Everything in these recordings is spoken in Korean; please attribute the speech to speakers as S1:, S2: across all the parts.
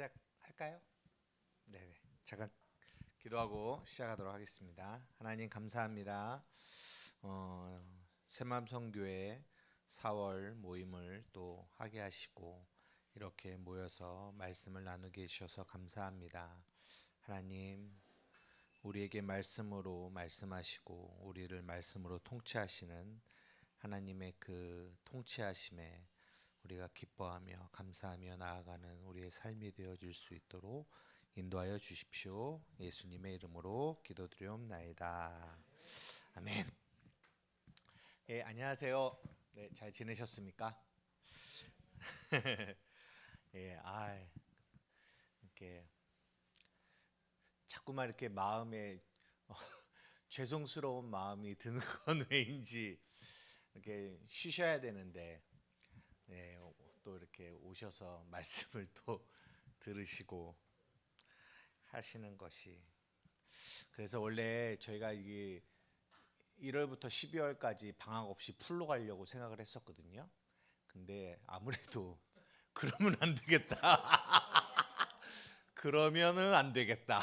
S1: 시작할까요? 네, 잠깐 기도하고 시작하도록 하겠습니다. 하나님 감사합니다. 새마음 성교회 4월 모임을 또 하게 하시고 이렇게 모여서 말씀을 나누게 해주셔서 감사합니다. 하나님, 우리에게 말씀으로 말씀하시고 우리를 말씀으로 통치하시는 하나님의 그 통치하심에 우리가 기뻐하며 감사하며 나아가는 우리의 삶이 되어질 수 있도록 인도하여 주십시오. 예수님의 이름으로 기도드리옵나이다. 아멘. 예, 안녕하세요. 네, 잘 지내셨습니까? 예, 이렇게 자꾸만 이렇게 마음에 죄송스러운 마음이 드는 건 왜인지 이렇게 쉬셔야 되는데 네, 또 이렇게 오셔서 말씀을 또 들으시고 하시는 것이 그래서 원래 저희가 이게 1월부터 12월까지 방학 없이 풀로 가려고 생각을 했었거든요. 근데 아무래도 그러면 안 되겠다. 그러면은 안 되겠다.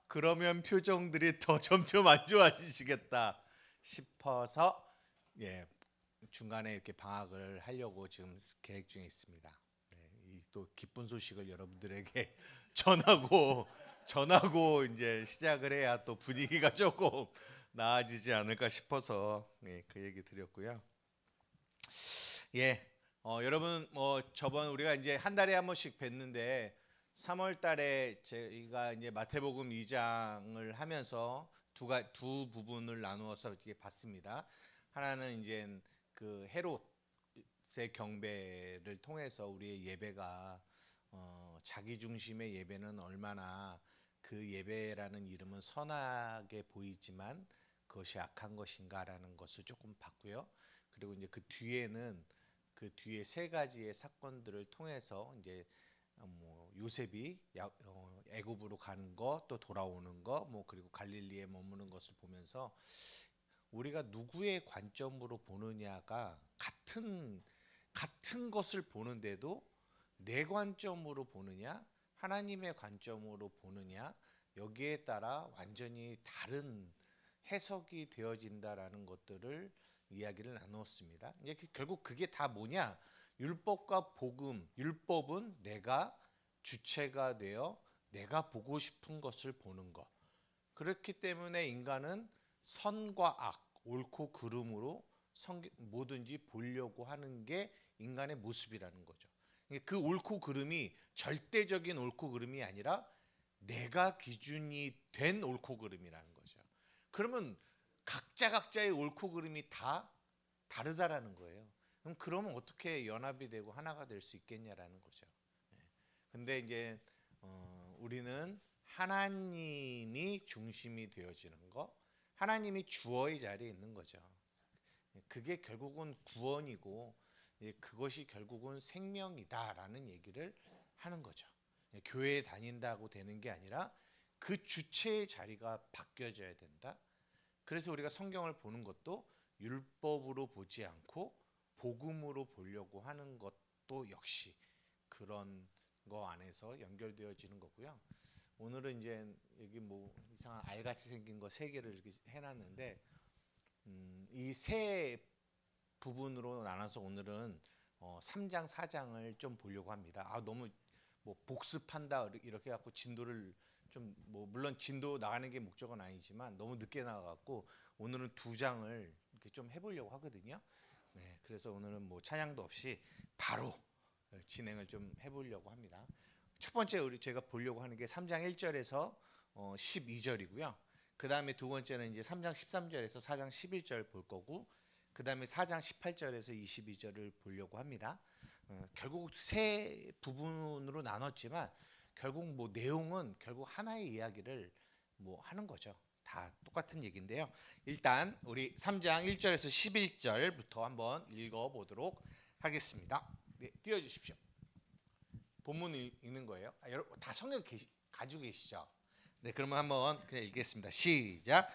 S1: 그러면 표정들이 더 점점 안 좋아지시겠다 싶어서 예, 중간에 이렇게 방학을 하려고 지금 계획 중에 있습니다. 네, 또 기쁜 소식을 여러분들에게 전하고 이제 시작을 해야 또 분위기가 조금 나아지지 않을까 싶어서 네, 그 얘기 드렸고요. 예, 여러분 저번 우리가 이제 한 달에 한 번씩 뵀는데 3월 달에 저희가 이제 마태복음 2장을 하면서 두 부분을 나누어서 이렇게 봤습니다. 하나는 이제 그 헤롯의 경배를 통해서 우리의 예배가 자기 중심의 예배는 얼마나 그 예배라는 이름은 선하게 보이지만 그것이 악한 것인가라는 것을 조금 봤고요. 그리고 이제 그 뒤에는 그 뒤에 세 가지의 사건들을 통해서 이제 뭐 요셉이 애굽으로 가는 거, 또 돌아오는 거, 뭐 그리고 갈릴리에 머무는 것을 보면서 우리가 누구의 관점으로 보느냐가 같은 것을 보는데도 내 관점으로 보느냐, 하나님의 관점으로 보느냐 여기에 따라 완전히 다른 해석이 되어진다라는 것들을 이야기를 나누었습니다. 이제 결국 그게 다 뭐냐? 율법과 복음, 율법은 내가 주체가 되어 내가 보고 싶은 것을 보는 것. 그렇기 때문에 인간은 선과 악, 옳고 그름으로 뭐든지 보려고 하는 게 인간의 모습이라는 거죠. 그 옳고 그름이 절대적인 옳고 그름이 아니라 내가 기준이 된 옳고 그름이라는 거죠. 그러면 각자의 옳고 그름이 다 다르다라는 거예요. 그러면 어떻게 연합이 되고 하나가 될 수 있겠냐라는 거죠. 근데 이제 우리는 하나님이 중심이 되어지는 거, 하나님이 주어의 자리에 있는 거죠. 그게 결국은 구원이고 그것이 결국은 생명이다라는 얘기를 하는 거죠. 교회에 다닌다고 되는 게 아니라 그 주체의 자리가 바뀌어져야 된다. 그래서 우리가 성경을 보는 것도 율법으로 보지 않고 복음으로 보려고 하는 것도 역시 그런 거 안에서 연결되어지는 거고요. 오늘은 이제 여기 뭐 이상한 알같이 생긴 거 세 개를 이렇게 해놨는데 이 세 부분으로 나눠서 오늘은 3장 4장을 좀 보려고 합니다. 너무 뭐 복습한다 이렇게 갖고 진도를 좀 뭐 물론 진도 나가는 게 목적은 아니지만 너무 늦게 나가갖고 오늘은 2장을 이렇게 좀 해보려고 하거든요. 네, 그래서 오늘은 뭐 찬양도 없이 바로 진행을 좀 해보려고 합니다. 첫 번째 제가 보려고 하는 게 3장 1절에서 12절이고요. 그 다음에 두 번째는 이제 3장 13절에서 4장 11절 볼 거고, 그 다음에 4장 18절에서 22절을 보려고 합니다. 결국 세 부분으로 나눴지만 결국 뭐 내용은 결국 하나의 이야기를 뭐 하는 거죠. 다 똑같은 얘기인데요. 일단 우리 3장 1절에서 11절부터 한번 읽어보도록 하겠습니다. 네, 띄워주십시오. 본문 읽는 거예요. 여러분 다 성경 가지고 계시죠? 네, 그러면 한번 그냥 읽겠습니다. 시작.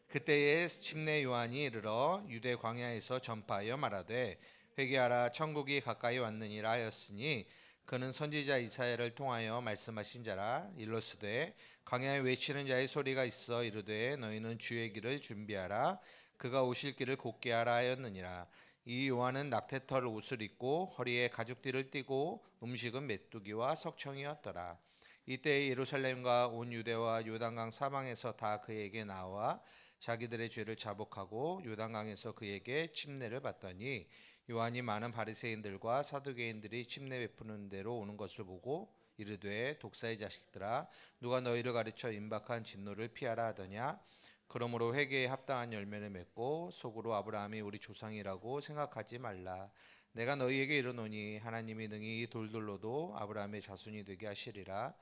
S1: 그때에 침례 요한이 이르러 유대 광야에서 전파하여 말하되 회개하라 천국이 가까이 왔느니라 하였으니 그는 선지자 이사야를 통하여 말씀하신 자라. 일러스되 광야에 외치는 자의 소리가 있어 이르되 너희는 주의 길을 준비하라. 그가 오실 길을 곧게 하라 하였느니라. 이 요한은 낙태털 옷을 입고 허리에 가죽띠를 띠고 음식은 메뚜기와 석청이었더라. 이때 예루살렘과 온 유대와 요단강 사방에서 다 그에게 나와 자기들의 죄를 자복하고 요단강에서 그에게 침례를 받더니 요한이 많은 바리새인들과 사두개인들이 침례 베푸는 데로 오는 것을 보고 이르되 독사의 자식들아 누가 너희를 가르쳐 임박한 진노를 피하라 하더냐. 그러므로 회개에 합당한 열매를 맺고 속으로 아브라함이 우리 조상이라고 생각하지 말라. 내가 너희에게 이르노니 하나님이 능히 이 돌들로도 아브라함의 자손이 되게 하시리라.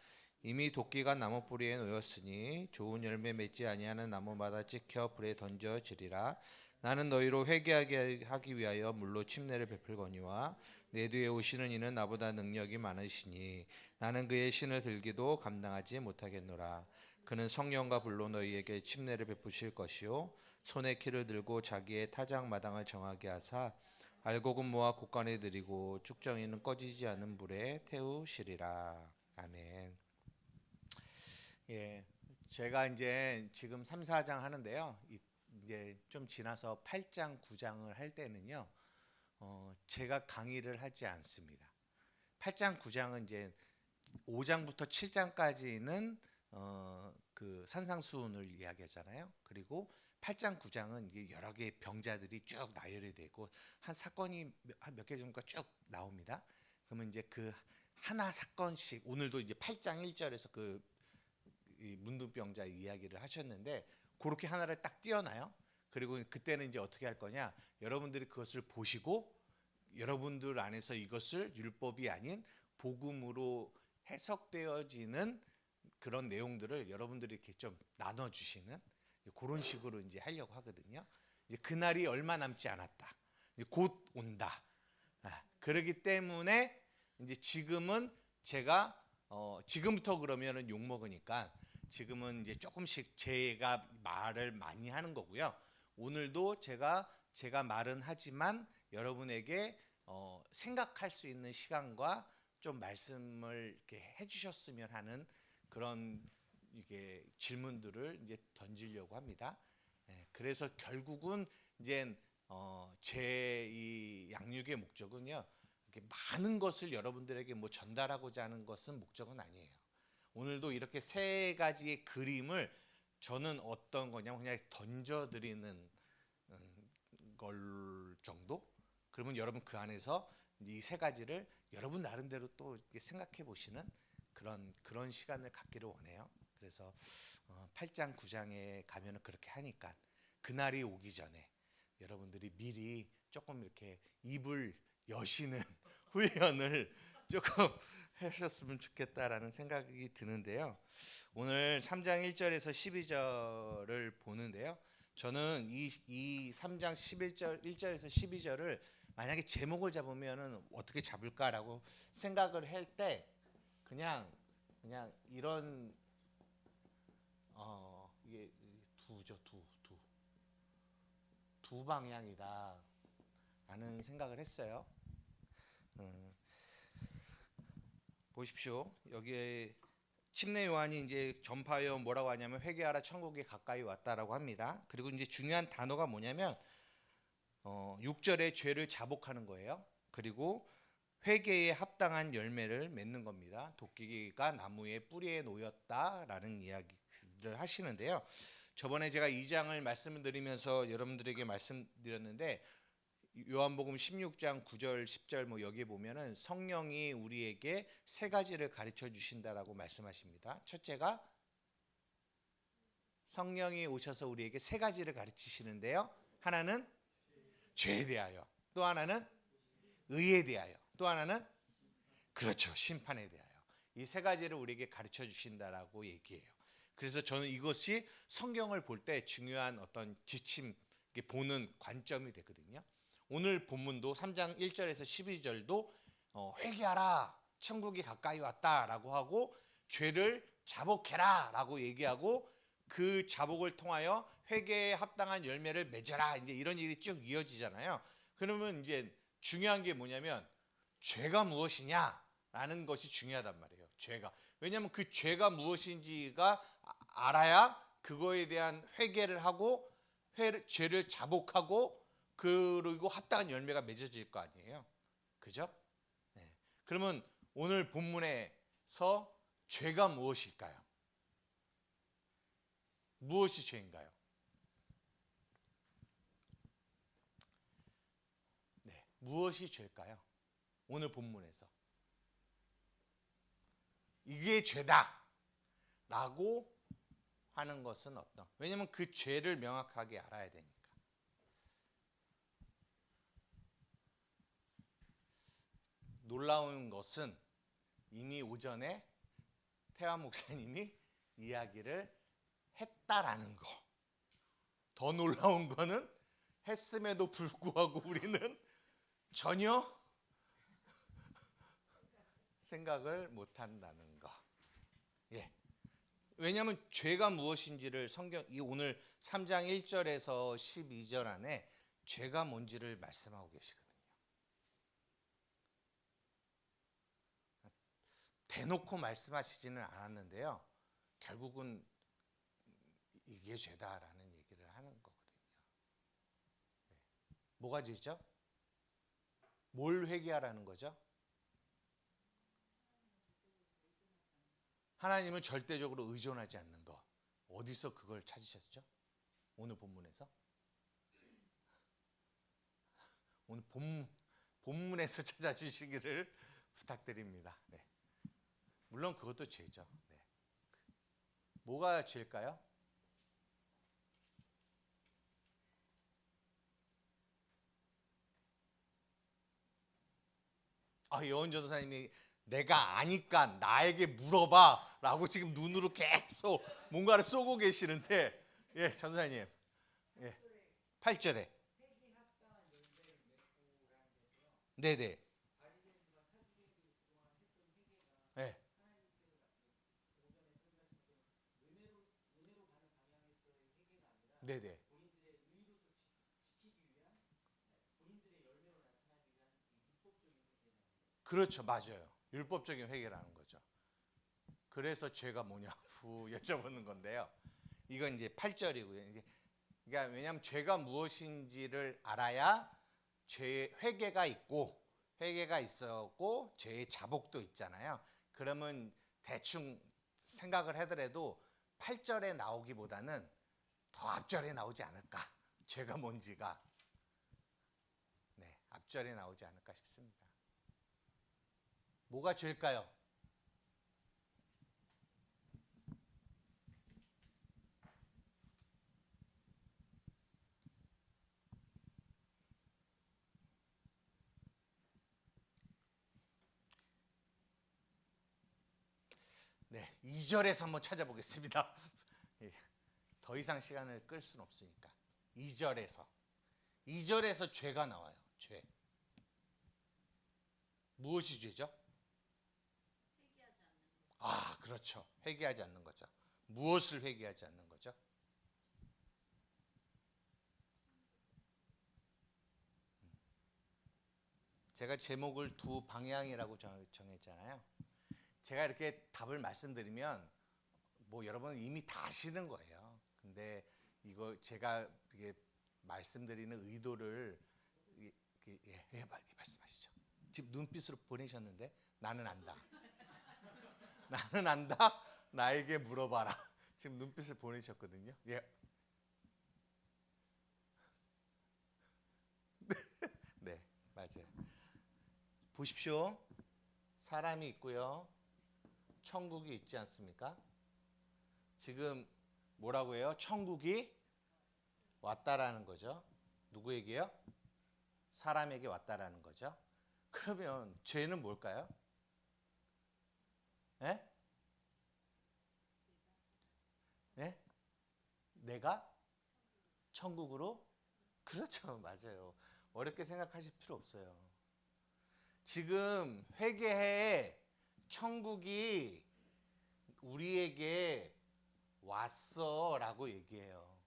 S1: 이미 도끼가 나무 뿌리에 놓였으니 좋은 열매 맺지 아니하는 나무마다 찍혀 불에 던져지리라. 나는 너희로 회개하게 하기 위하여 물로 침례를 베풀거니와 내 뒤에 오시는 이는 나보다 능력이 많으시니 나는 그의 신을 들기도 감당하지 못하겠노라. 그는 성령과 불로 너희에게 침례를 베푸실 것이요 손에 키를 들고 자기의 타작 마당을 정하게 하사 알곡은 모아 곳간에 들이고 쭉정이는 꺼지지 않는 불에 태우시리라. 아멘. 예, 제가 이제 지금 3, 4장 하는데요. 이제 좀 지나서 8장, 9장을 할 때는요. 제가 강의를 하지 않습니다. 8장, 9장은 이제 5장부터 7장까지는 그 산상수훈을 이야기하잖아요. 그리고 8장, 9장은 이제 여러 개의 병자들이 쭉 나열이 되고 한 사건이 몇 개 정도가 쭉 나옵니다. 그러면 이제 그 하나 사건씩 오늘도 이제 8장 1절에서 그 문둥병자 이야기를 하셨는데 그렇게 하나를 딱 띄어놔요. 그리고 그때는 이제 어떻게 할 거냐? 여러분들이 그것을 보시고 여러분들 안에서 이것을 율법이 아닌 복음으로 해석되어지는 그런 내용들을 여러분들이 이렇게 좀 나눠주시는 그런 식으로 이제 하려고 하거든요. 이제 그날이 얼마 남지 않았다. 이제 곧 온다. 그러기 때문에 이제 지금은 제가 지금부터 그러면은 욕 먹으니까 지금은 이제 조금씩 제가 말을 많이 하는 거고요. 오늘도 제가 말은 하지만 여러분에게 생각할 수 있는 시간과 좀 말씀을 이렇게 해주셨으면 하는 그런 이게 질문들을 이제 던지려고 합니다. 그래서 결국은 이제 제 이 양육의 목적은요. 이렇게 많은 것을 여러분들에게 뭐 전달하고자 하는 것은 목적은 아니에요. 오늘도 이렇게 세 가지의 그림을 저는 어떤 거냐면 그냥 던져드리는 걸 정도? 그러면 여러분 그 안에서 이 세 가지를 여러분 나름대로 또 생각해 보시는 그런 시간을 갖기를 원해요. 그래서 8장 9장에 가면은 그렇게 하니까 그날이 오기 전에 여러분들이 미리 조금 이렇게 입을 여시는 훈련을 조금 하셨으면 좋겠다라는 생각이 드는데요. 오늘 3장 1절에서 12절을 보는데요. 저는 이 3장 1절에서 12절을 만약에 제목을 잡으면은 어떻게 잡을까라고 생각을 할 때 그냥 이런 이게 두 방향이다라는 생각을 했어요. 보십시오. 여기에 침례 요한이 이제 전파하여 뭐라고 하냐면 회개하라 천국이 가까이 왔다라고 합니다. 그리고 이제 중요한 단어가 뭐냐면 6절에 죄를 자복하는 거예요. 그리고 회개에 합당한 열매를 맺는 겁니다. 도끼가 나무의 뿌리에 놓였다라는 이야기를 하시는데요. 저번에 제가 2장을 말씀을 드리면서 여러분들에게 말씀드렸는데 요한복음 16장 9절 10절 뭐 여기에 보면은 성령이 우리에게 세 가지를 가르쳐 주신다라고 말씀하십니다. 첫째가 성령이 오셔서 우리에게 세 가지를 가르치시는데요. 하나는 죄에 대하여, 또 하나는 의에 대하여, 또 하나는 그렇죠. 심판에 대하여. 이 세 가지를 우리에게 가르쳐 주신다라고 얘기해요. 그래서 저는 이것이 성경을 볼 때 중요한 어떤 지침, 보는 관점이 되거든요. 오늘 본문도 3장 1절에서 12절도 회개하라 천국이 가까이 왔다라고 하고 죄를 자복해라 라고 얘기하고 그 자복을 통하여 회개에 합당한 열매를 맺어라 이제 이런 일이 쭉 이어지잖아요. 그러면 이제 중요한 게 뭐냐면 죄가 무엇이냐 것이 중요하단 말이에요. 죄가. 왜냐하면 그 죄가 무엇인지가 알아야 그거에 대한 회개를 하고 죄를 자복하고 그리고 합당한 열매가 맺어질 거 아니에요. 그죠? 네. 그러면 오늘 본문에서 죄가 무엇일까요? 무엇이 죄인가요? 네. 무엇이 죄일까요? 오늘 본문에서 이게 죄다 라고 하는 것은 어떤? 왜냐하면 그 죄를 명확하게 알아야 되니까. 놀라운 것은 이미 오전에 태환 목사님이 이야기를 했다라는 거. 더 놀라운 거는 했음에도 불구하고 우리는 전혀 생각을 못한다는 거. 예. 왜냐하면 죄가 무엇인지를 이 오늘 3장 1절에서 12절 안에 죄가 뭔지를 말씀하고 계시거든요. 대놓고 말씀하시지는 않았는데요. 결국은 이게 죄다라는 얘기를 하는 거거든요. 네. 뭐가 죄죠? 뭘 회개하라는 거죠? 하나님을 절대적으로 의존하지 않는 거. 어디서 그걸 찾으셨죠? 오늘 본문에서? 오늘 본문에서 찾아주시기를 부탁드립니다. 네. 물론 그것도 죄죠. 네. 뭐가 죄일까요? 여원 전도사님이 내가 아니까 나에게 물어봐 라고 지금 눈으로 계속 뭔가를 쏘고 계시는데, 예, 전도사님. 예. 8절에. 네네. 네. 네네. 그렇죠. 맞아요. 율법적인 회개라는 거죠. 그래서 죄가 뭐냐고 여쭤보는 건데요. 이건 이제 8절이고요. 이제 그러니까 왜냐하면 죄가 무엇인지를 알아야 죄 회개가 있고 회개가 있었고 죄의 자복도 있잖아요. 그러면 대충 생각을 하더라도 8절에 나오기보다는 더 앞절에 나오지 않을까. 죄가 뭔지가 앞절에 나오지 않을까 싶습니다. 뭐가 죄일까요? 네, 2절에서 한번 찾아보겠습니다. 더 이상 시간을 끌 수는 없으니까. 2절에서 죄가 나와요. 죄. 무엇이 죄죠? 그렇죠. 회개하지 않는 거죠. 무엇을 회개하지 않는 거죠? 제가 제목을 두 방향이라고 정했잖아요. 제가 이렇게 답을 말씀드리면 뭐 여러분은 이미 다 아시는 거예요. 근데 이거 제가 이게 말씀드리는 의도를 말씀하시죠. 지금 눈빛으로 보내셨는데 나는 안다. 나는 안다. 나에게 물어봐라. 지금 눈빛을 보내셨거든요. 예. 네, 맞아요. 보십시오. 사람이 있고요. 천국이 있지 않습니까? 지금 뭐라고 해요? 천국이 왔다라는 거죠. 누구에게요? 사람에게 왔다라는 거죠. 그러면 죄는 뭘까요? 예? 예? 내가 천국으로? 그렇죠. 맞아요. 어렵게 생각하실 필요 없어요. 지금 회개해 천국이 우리에게 왔어라고 얘기해요.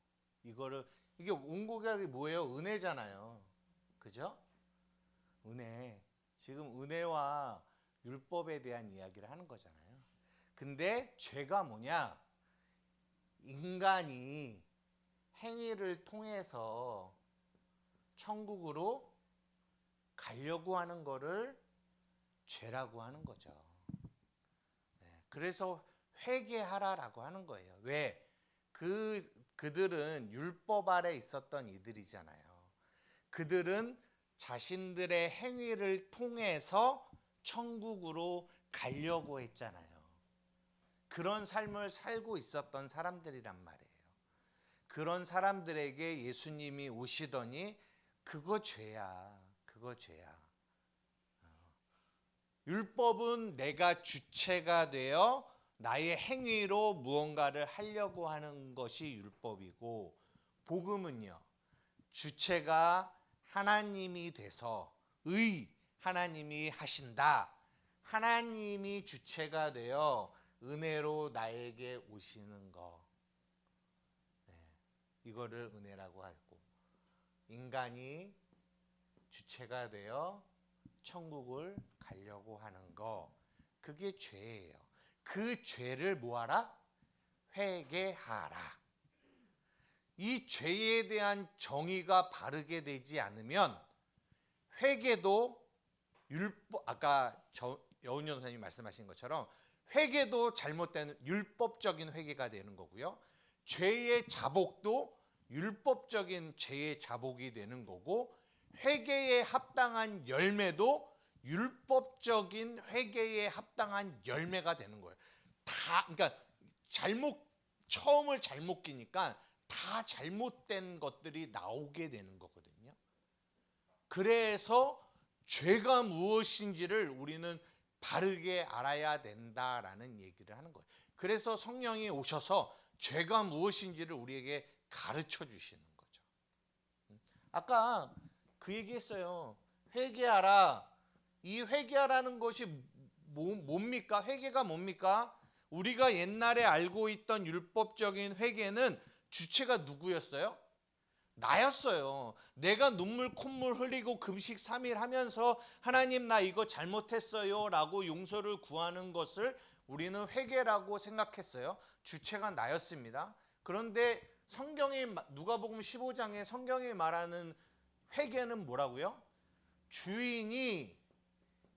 S1: 이게 온고백이 뭐예요? 은혜잖아요. 그죠? 은혜. 지금 은혜와 율법에 대한 이야기를 하는 거잖아요. 근데 죄가 뭐냐? 인간이 행위를 통해서 천국으로 가려고 하는 거를 죄라고 하는 거죠. 그래서 회개하라라고 하는 거예요. 왜? 그들은 율법 아래 있었던 이들이잖아요. 그들은 자신들의 행위를 통해서 천국으로 가려고 했잖아요. 그런 삶을 살고 있었던 사람들이란 말이에요. 그런 사람들에게 예수님이 오시더니 그거 죄야. 그거 죄야. 율법은 내가 주체가 되어 나의 행위로 무언가를 하려고 하는 것이 율법이고, 복음은요, 주체가 하나님이 돼서 하나님이 하신다. 하나님이 주체가 되어 은혜로 나에게 오시는 거. 이거를 은혜라고 하고, 인간이 주체가 되어 천국을 가려고 하는 거, 그게 죄예요. 그 죄를 뭐하라? 회개하라. 이 죄에 대한 정의가 바르게 되지 않으면 회개도 아까 여운여 선생님이 말씀하신 것처럼 회개도 잘못된 율법적인 회개가 되는 거고요. 죄의 자복도 율법적인 죄의 자복이 되는 거고, 회개에 합당한 열매도 율법적인 회개에 합당한 열매가 되는 거예요. 그러니까 처음을 잘못 끼니까 다 잘못된 것들이 나오게 되는 거거든요. 그래서 죄가 무엇인지를 우리는 바르게 알아야 된다라는 얘기를 하는 거예요. 그래서 성령이 오셔서 죄가 무엇인지를 우리에게 가르쳐 주시는 거죠. 아까 그 얘기했어요. 회개하라. 이 회개하라는 것이 뭡니까? 회개가 뭡니까? 우리가 옛날에 알고 있던 율법적인 회개는 주체가 누구였어요? 나였어요. 내가 눈물 콧물 흘리고 금식 3일 하면서 하나님 나 이거 잘못했어요 라고 용서를 구하는 것을 우리는 회개라고 생각했어요. 주체가 나였습니다. 그런데 누가복음 15장에 성경이 말하는 회개는 뭐라고요? 주인이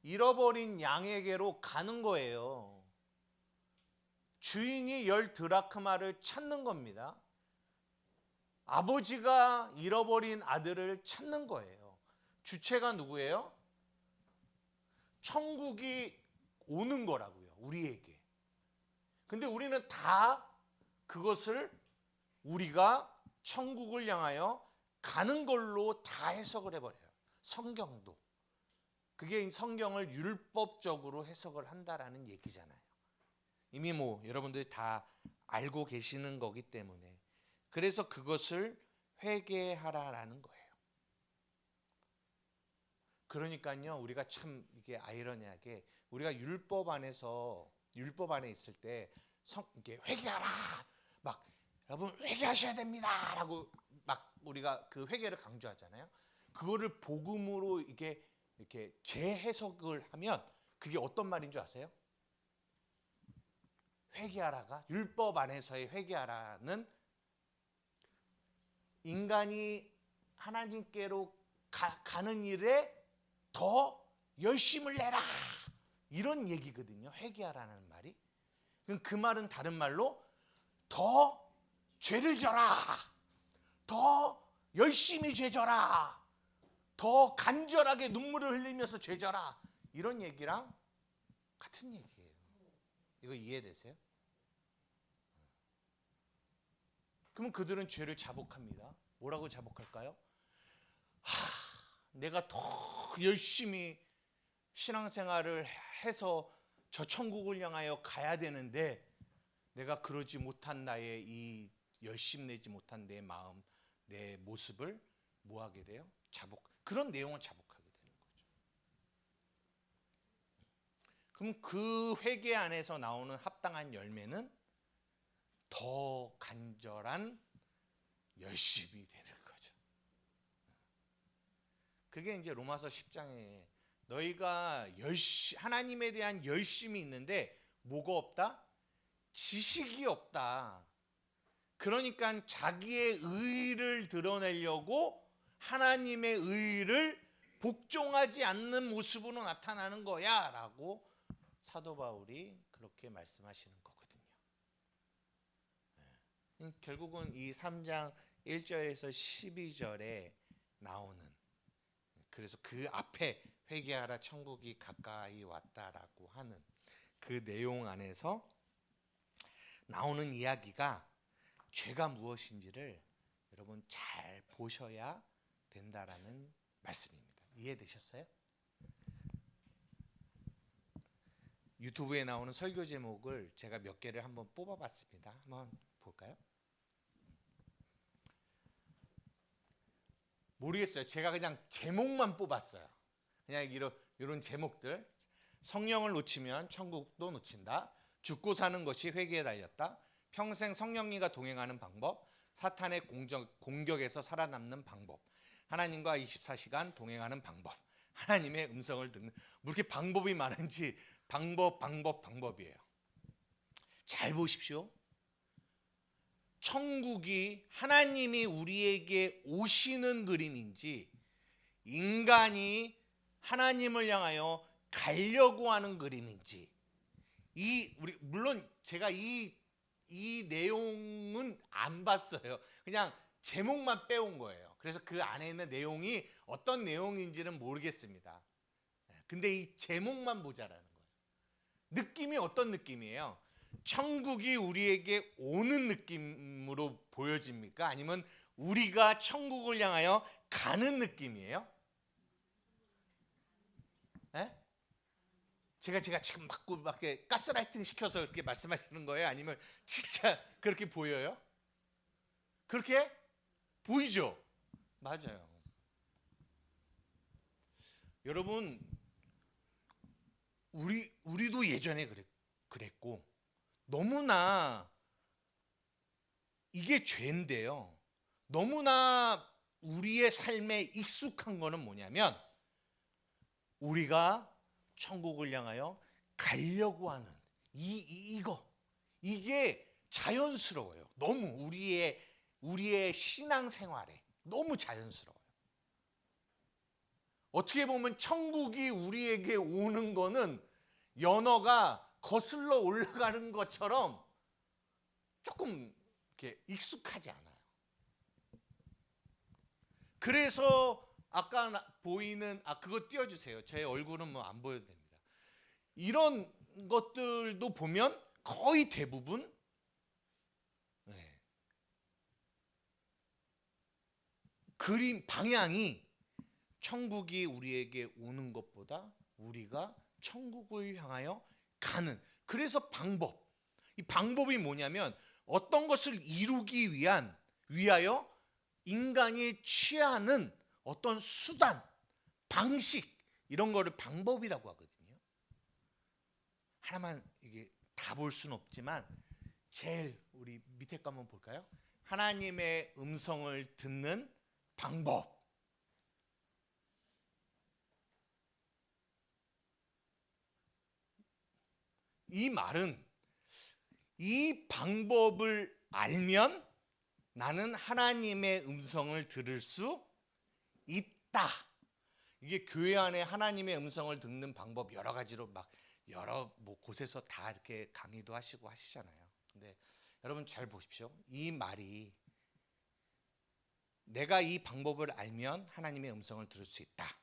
S1: 잃어버린 양에게로 가는 거예요. 주인이 10드라크마를 찾는 겁니다. 아버지가 잃어버린 아들을 찾는 거예요. 주체가 누구예요? 천국이 오는 거라고요, 우리에게. 근데 우리는 다 그것을 우리가 천국을 향하여 가는 걸로 다 해석을 해버려요. 성경도. 그게 성경을 율법적으로 해석을 한다라는 얘기잖아요. 이미 여러분들이 다 알고 계시는 거기 때문에. 그래서 그것을 회개하라라는 거예요. 그러니까요, 우리가 참 이게 아이러니하게 우리가 율법 안에 있을 때 이게 회개하라, 막 여러분 회개하셔야 됩니다라고 막 우리가 그 회개를 강조하잖아요. 그거를 복음으로 이렇게 재해석을 하면 그게 어떤 말인 줄 아세요? 회개하라가 율법 안에서의 회개하라는 인간이 하나님께로 가는 일에 더 열심을 내라, 이런 얘기거든요. 회개하라는 말이. 그 말은 다른 말로 더 죄를 져라, 더 열심히 죄 져라, 더 간절하게 눈물을 흘리면서 죄 져라, 이런 얘기랑 같은 얘기예요. 이거 이해되세요? 그러면 그들은 죄를 자복합니다. 뭐라고 자복할까요? 내가 더 열심히 신앙생활을 해서 저 천국을 향하여 가야 되는데 내가 그러지 못한 나의 이 열심내지 못한 내 마음, 내 모습을 뭐하게 돼요? 그런 내용을 자복하게 되는 거죠. 그럼 그 회개 안에서 나오는 합당한 열매는 더 간절한 열심이 되는 거죠. 그게 이제 로마서 10장에 너희가 하나님에 대한 열심이 있는데 뭐가 없다? 지식이 없다. 그러니까 자기의 의를 드러내려고 하나님의 의를 복종하지 않는 모습으로 나타나는 거야 라고 사도 바울이 그렇게 말씀하시는 거거든요. 결국은 이 3장 1절에서 12절에 나오는, 그래서 그 앞에 회개하라 천국이 가까이 왔다라고 하는 그 내용 안에서 나오는 이야기가 죄가 무엇인지를 여러분 잘 보셔야 된다라는 말씀입니다. 이해되셨어요? 유튜브에 나오는 설교 제목을 제가 몇 개를 한번 뽑아봤습니다. 한번 볼까요? 모르겠어요. 제가 그냥 제목만 뽑았어요. 그냥 이런 제목들. 성령을 놓치면 천국도 놓친다. 죽고 사는 것이 회개에 달렸다. 평생 성령님과 동행하는 방법. 사탄의 공격에서 살아남는 방법. 하나님과 24시간 동행하는 방법. 하나님의 음성을 듣는. 뭐 이렇게 방법이 많은지 방법이에요. 잘 보십시오. 천국이 하나님이 우리에게 오시는 그림인지 인간이 하나님을 향하여 가려고 하는 그림인지, 물론 제가 이 내용은 안 봤어요. 그냥 제목만 빼온 거예요. 그래서 그 안에 있는 내용이 어떤 내용인지는 모르겠습니다. 근데 이 제목만 보자라는 거예요. 느낌이 어떤 느낌이에요? 천국이 우리에게 오는 느낌으로 보여집니까? 아니면 우리가 천국을 향하여 가는 느낌이에요? 네? 제가 지금 막 가스라이팅 시켜서 그렇게 말씀하시는 거예요? 아니면 진짜 그렇게 보여요? 그렇게 보이죠? 맞아요. 여러분, 우리도 예전에 그랬고, 너무나 이게 죄인데요. 너무나 우리의 삶에 익숙한 거는 뭐냐면 우리가 천국을 향하여 가려고 하는 이게 자연스러워요. 너무 우리의 신앙생활에 너무 자연스러워요. 어떻게 보면 천국이 우리에게 오는 거는 연어가 거슬러 올라가는 것처럼 조금 이렇게 익숙하지 않아요. 그래서 아까 보이는 그거 띄워주세요. 제 얼굴은 뭐 안 보여도 됩니다. 이런 것들도 보면 거의 대부분 그림 방향이 천국이 우리에게 오는 것보다 우리가 천국을 향하여 가는. 그래서 이 방법이 뭐냐면 어떤 것을 이루기 위하여 인간이 취하는 어떤 수단, 방식, 이런 거를 방법이라고 하거든요. 하나만 이게 다 볼 수는 없지만 제일 우리 밑에 거 한번 볼까요? 하나님의 음성을 듣는 방법. 이 말은 이 방법을 알면 나는 하나님의 음성을 들을 수 있다. 이게 교회 안에 하나님의 음성을 듣는 방법 여러 가지로 여러 곳에서 다 이렇게 강의도 하시고 하시잖아요. 근데 여러분 잘 보십시오. 이 말이 내가 이 방법을 알면 하나님의 음성을 들을 수 있다.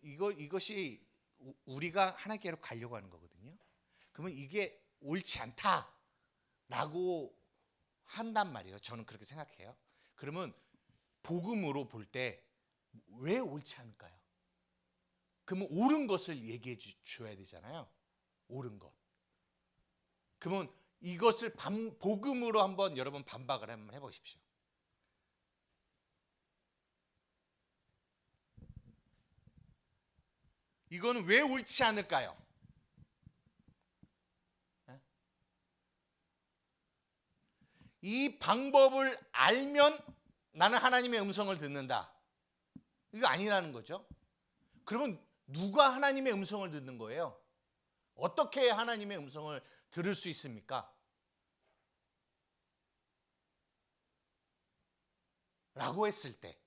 S1: 이것이 우리가 하나님께로 가려고 하는 거거든요. 그러면 이게 옳지 않다라고 한단 말이에요. 저는 그렇게 생각해요. 그러면 복음으로 볼 때 왜 옳지 않을까요? 그러면 옳은 것을 얘기해 줘야 되잖아요. 옳은 것. 그러면 이것을 복음으로 한번 여러분 반박을 한번 해보십시오. 이거는 왜 옳지 않을까요? 이 방법을 알면 나는 하나님의 음성을 듣는다. 이거 아니라는 거죠. 그러면 누가 하나님의 음성을 듣는 거예요? 어떻게 하나님의 음성을 들을 수 있습니까? 라고 했을 때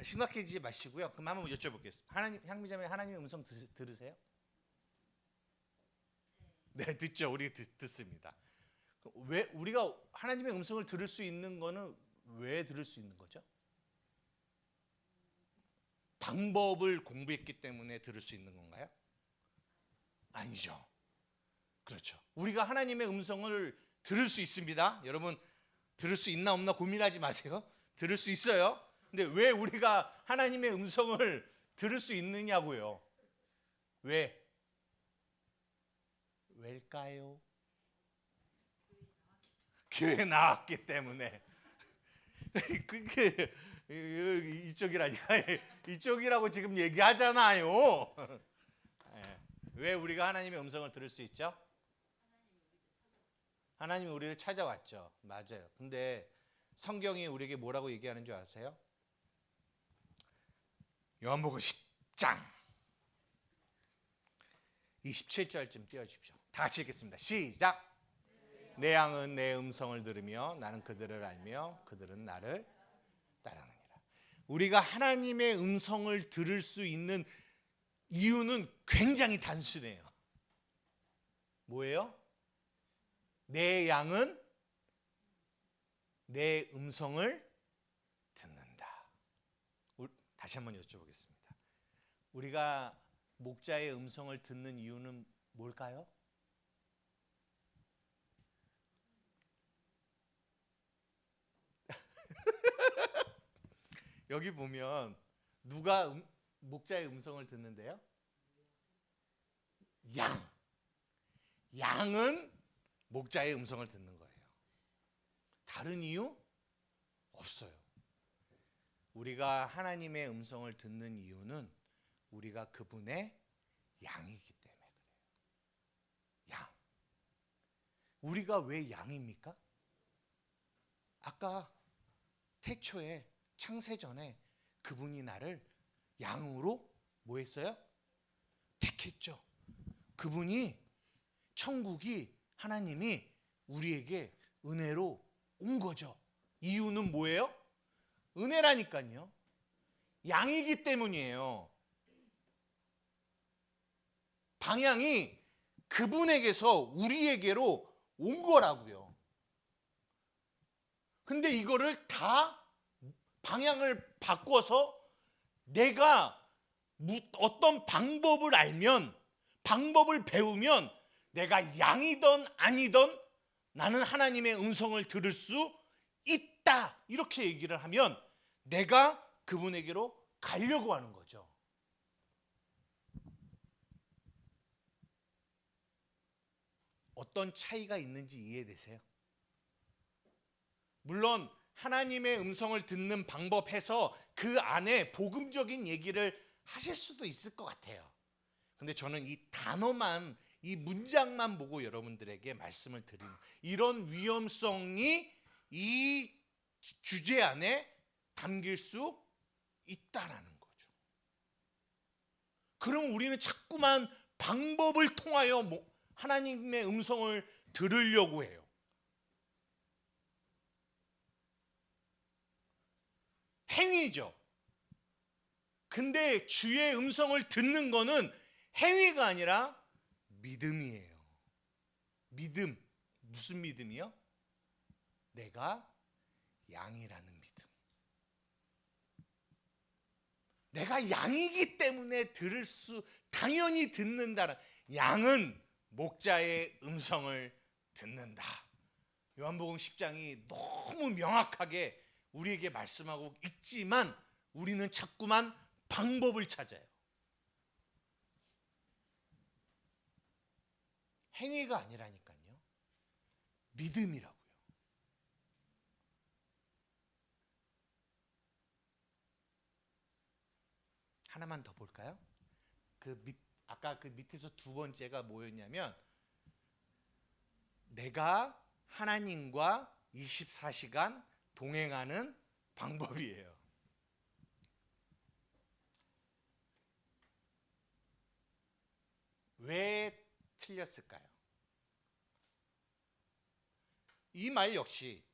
S1: 심각해지지 마시고요. 그럼 한번 여쭤보겠습니다. 향미자매 하나님의 음성 들으세요? 네, 듣죠. 우리 듣습니다. 왜 우리가 하나님의 음성을 들을 수 있는 거는 왜 들을 수 있는 거죠? 방법을 공부했기 때문에 들을 수 있는 건가요? 아니죠. 그렇죠. 우리가 하나님의 음성을 들을 수 있습니다. 여러분 들을 수 있나 없나 고민하지 마세요. 들을 수 있어요. 근데 왜 우리가 하나님의 음성을 들을 수 있느냐고요? 왜일까요? 교회 나왔기 때문에. 그게 이쪽이라니까. 이쪽이라고 지금 얘기하잖아요. 왜 우리가 하나님의 음성을 들을 수 있죠? 하나님이 우리를 찾아왔죠. 맞아요. 근데 성경이 우리에게 뭐라고 얘기하는 줄 아세요? 요한복음 10장 27절쯤 띄워주십시오. 다 같이 읽겠습니다. 시작. 내 양은 내 음성을 들으며 나는 그들을 알며 그들은 나를 따르느니라. 우리가 하나님의 음성을 들을 수 있는 이유는 굉장히 단순해요. 뭐예요? 내 양은 내 음성을 듣는다. 다시 한번 여쭤보겠습니다. 우리가 목자의 음성을 듣는 이유는 뭘까요? 여기 보면 누가 목자의 음성을 듣는데요? 양은 목자의 음성을 듣는 거예요. 다른 이유? 없어요. 우리가 하나님의 음성을 듣는 이유는 우리가 그분의 양이기 때문에 그래요. 양. 우리가 왜 양입니까? 아까 태초에 창세전에 그분이 나를 양으로 뭐 했어요? 택했죠. 그분이 천국이 하나님이 우리에게 은혜로 온 거죠. 이유는 뭐예요? 은혜라니까요. 양이기 때문이에요. 방향이 그분에게서 우리에게로 온 거라고요. 근데 이거를 다 방향을 바꿔서 내가 어떤 방법을 알면, 방법을 배우면 내가 양이든 아니든 나는 하나님의 음성을 들을 수 있다. 이렇게 얘기를 하면 내가 그분에게로 가려고 하는 거죠. 어떤 차이가 있는지 이해되세요? 물론 하나님의 음성을 듣는 방법에서 그 안에 복음적인 얘기를 하실 수도 있을 것 같아요. 근데 저는 이 단어만, 이 문장만 보고 여러분들에게 말씀을 드리는 이런 위험성이 이 주제 안에 담길 수 있다라는 거죠. 그럼 우리는 자꾸만 방법을 통하여 하나님의 음성을 들으려고 해요. 행위죠. 근데 주의 음성을 듣는 거는 행위가 아니라 믿음이에요. 믿음. 무슨 믿음이요? 내가 양이라는 믿음. 내가 양이기 때문에 당연히 듣는다는. 양은 목자의 음성을 듣는다. 요한복음 10장이 너무 명확하게 우리에게 말씀하고 있지만 우리는 자꾸만 방법을 찾아요. 행위가 아니라니까요. 믿음이라고요. 하나만 더 볼까요? 아까 그 밑에서 두 번째가 뭐였냐면 내가 하나님과 24시간 동행하는 방법이에요. 왜 틀렸을까요? 이 말 역시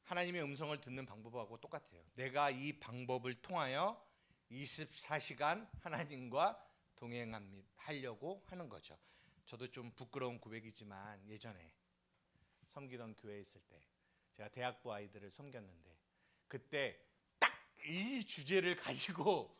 S1: 하나님의 음성을 듣는 방법하고 똑같아요. 내가 이 방법을 통하여 24시간 하나님과 동행하려고 하는 거죠. 저도 좀 부끄러운 고백이지만 예전에 섬기던 교회에 있을 때 제가 대학부 아이들을 섬겼는데 그때 딱 이 주제를 가지고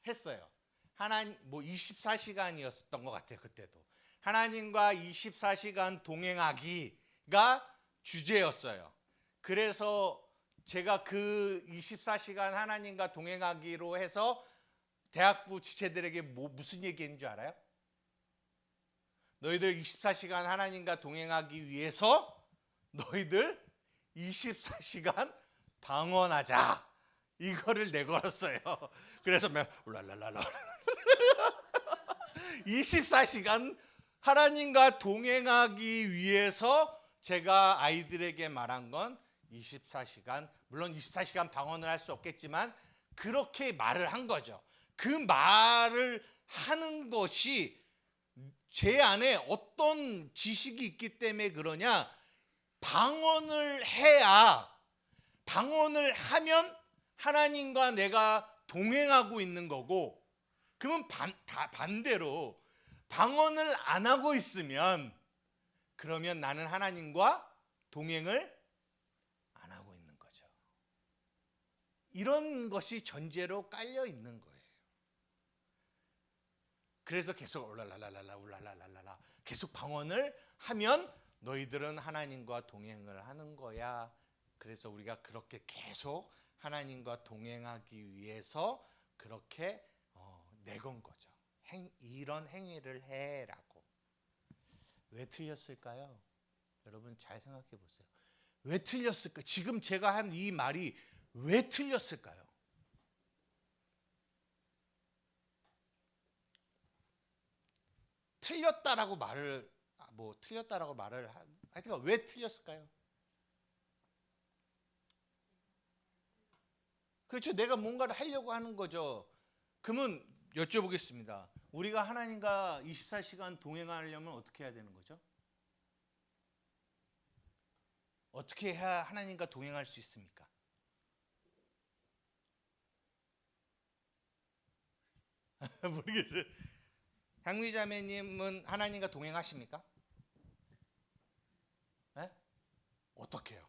S1: 했어요. 하나님 24시간이었던 것 같아요. 그때도 하나님과 24시간 동행하기가 주제였어요. 그래서 제가 그 24시간 하나님과 동행하기로 해서 대학부 지체들에게 무슨 얘기했는 줄 알아요? 너희들 24시간 하나님과 동행하기 위해서 너희들 24시간 방언하자. 이거를 내걸었어요. 그래서 랄랄랄라 24시간 하나님과 동행하기 위해서 제가 아이들에게 말한 건 24시간, 물론 24시간 방언을 할 수 없겠지만 그렇게 말을 한 거죠. 그 말을 하는 것이 제 안에 어떤 지식이 있기 때문에 그러냐, 방언을 해야, 방언을 하면 하나님과 내가 동행하고 있는 거고, 그러면 반대로 방언을 안 하고 있으면 그러면 나는 하나님과 동행을 안 하고 있는 거죠. 이런 것이 전제로 깔려 있는 거예요. 그래서 계속 울랄랄랄라 계속 방언을 하면 너희들은 하나님과 동행을 하는 거야. 그래서 우리가 그렇게 계속 하나님과 동행하기 위해서 그렇게 내건 거죠. 이런 행위를 해라고. 왜 틀렸을까요? 여러분 잘 생각해 보세요. 왜 틀렸을까? 지금 제가 한 이 말이 왜 틀렸을까요? 틀렸다라고 말을 하여튼 왜 틀렸을까요? 그렇죠. 내가 뭔가를 하려고 하는 거죠. 그러면 여쭤보겠습니다. 우리가 하나님과 24시간 동행하려면 어떻게 해야 되는 거죠? 어떻게 해야 하나님과 동행할 수 있습니까? 모르겠어요. 향미자매님은 하나님과 동행하십니까? 네? 어떻게 해요?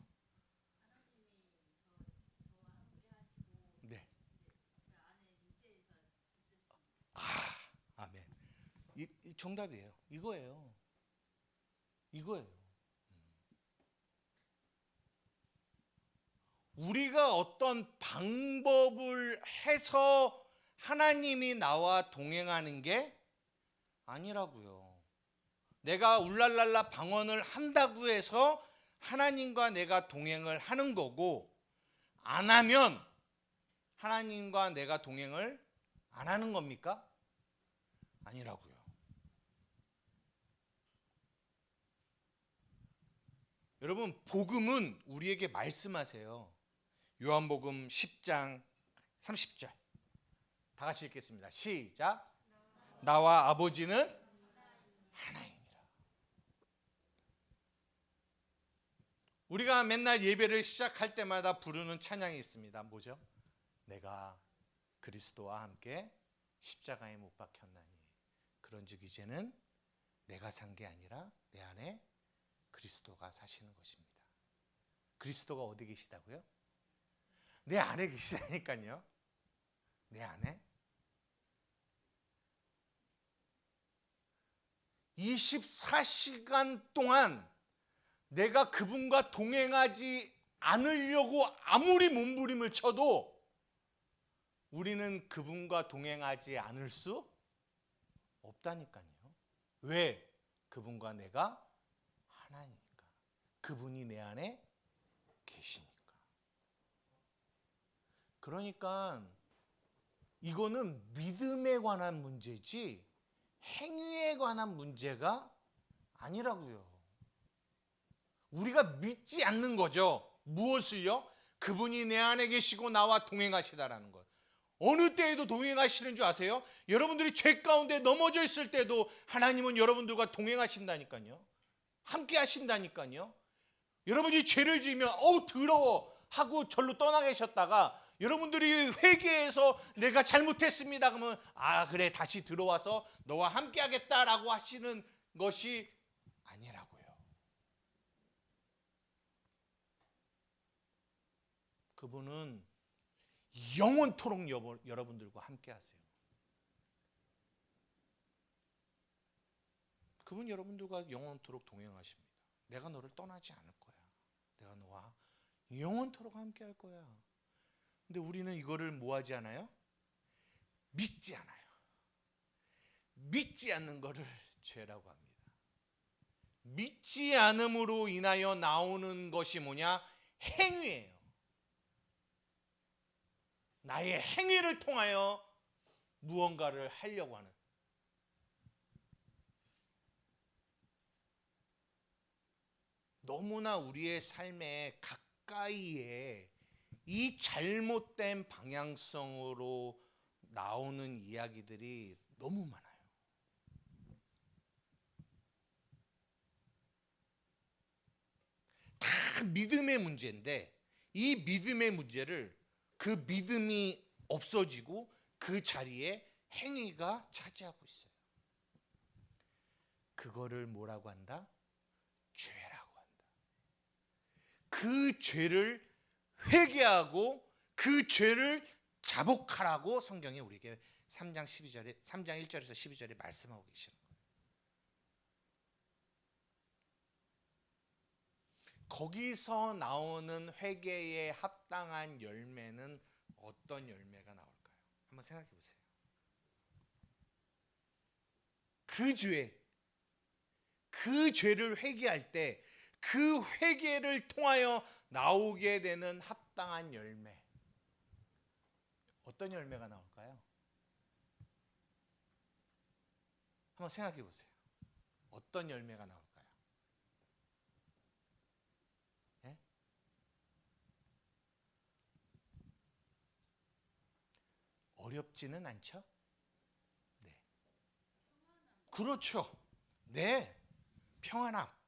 S1: 네. 아멘. 이 정답이에요. 이거예요. 우리가 어떤 방법을 해서 하나님이 나와 동행하는 게 아니라고요. 내가 울랄랄라 방언을 한다고 해서 하나님과 내가 동행을 하는 거고, 안 하면 하나님과 내가 동행을 안 하는 겁니까? 아니라고요. 여러분, 복음은 우리에게 말씀하세요. 요한복음 10장 30절 다 같이 읽겠습니다. 시작. 나와 아버지는 하나이니라. 우리가 맨날 예배를 시작할 때마다 부르는 찬양이 있습니다. 뭐죠? 내가 그리스도와 함께 십자가에 못 박혔나니 그런즉 이제는 내가 산 게 아니라 내 안에 그리스도가 사시는 것입니다. 그리스도가 어디 계시다고요? 내 안에 계시다니까요. 내 안에 24시간 동안 내가 그분과 동행하지 않으려고 아무리 몸부림을 쳐도 우리는 그분과 동행하지 않을 수 없다니까요. 왜? 그분과 내가 하나니까. 그분이 내 안에 계시니까. 그러니까 이거는 믿음에 관한 문제지 행위에 관한 문제가 아니라고요. 우리가 믿지 않는 거죠. 무엇을요? 그분이 내 안에 계시고 나와 동행하시다라는 것. 어느 때에도 동행하시는 줄 아세요? 여러분들이 죄 가운데 넘어져 있을 때도 하나님은 여러분들과 동행하신다니까요. 함께 하신다니까요. 여러분이 죄를 지으면 더러워 하고 절로 떠나 계셨다가 여러분들이 회개해서 내가 잘못했습니다 그러면 그래 다시 들어와서 너와 함께 하겠다라고 하시는 것이 아니라고요. 그분은 영원토록 여러분들과 함께 하세요. 그분 여러분들과 영원토록 동행하십니다. 내가 너를 떠나지 않을 거야. 내가 너와 영원토록 함께 할 거야. 근데 우리는 이거를 뭐 하지 않아요? 믿지 않아요. 믿지 않는 거를 죄라고 합니다. 믿지 않음으로 인하여 나오는 것이 뭐냐? 행위예요. 나의 행위를 통하여 무언가를 하려고 하는. 너무나 우리의 삶에 가까이에 이 잘못된 방향성으로 나오는 이야기들이 너무 많아요. 다 믿음의 문제인데 이 믿음의 문제를 그 믿음이 없어지고 그 자리에 행위가 차지하고 있어요. 그거를 뭐라고 한다? 죄라고 한다. 그 죄를 회개하고 그 죄를 자복하라고 성경이 우리에게 3장 1절에서 12절에 말씀하고 계시는 거예요. 거기서 나오는 회개에 합당한 열매는 어떤 열매가 나올까요? 한번 생각해 보세요. 그 죄를 회개할 때 그 회개를 통하여 나오게 되는 합당한 열매. 어떤 열매가 나올까요? 한번 생각해 보세요. 어떤 열매가 나올까요? 네? 어렵지는 않죠? 네. 그렇죠. 네. 평안함.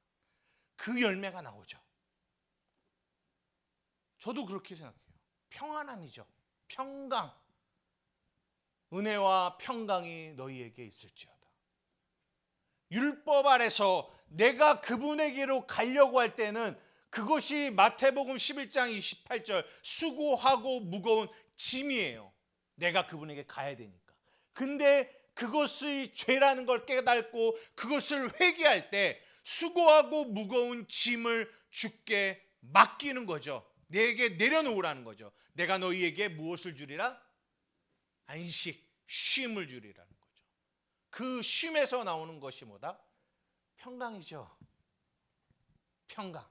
S1: 그 열매가 나오죠. 저도 그렇게 생각해요. 평안함이죠. 평강. 은혜와 평강이 너희에게 있을지어다. 율법 아래서 내가 그분에게로 가려고 할 때는 그것이 마태복음 11장 28절 수고하고 무거운 짐이에요. 내가 그분에게 가야 되니까. 근데 그것이 죄라는 걸 깨닫고 그것을 회개할 때 수고하고 무거운 짐을 주께 맡기는 거죠. 내게 내려놓으라는 거죠. 내가 너희에게 무엇을 주리라? 안식, 쉼을 주리라는 거죠. 그 쉼에서 나오는 것이 뭐다? 평강이죠. 평강.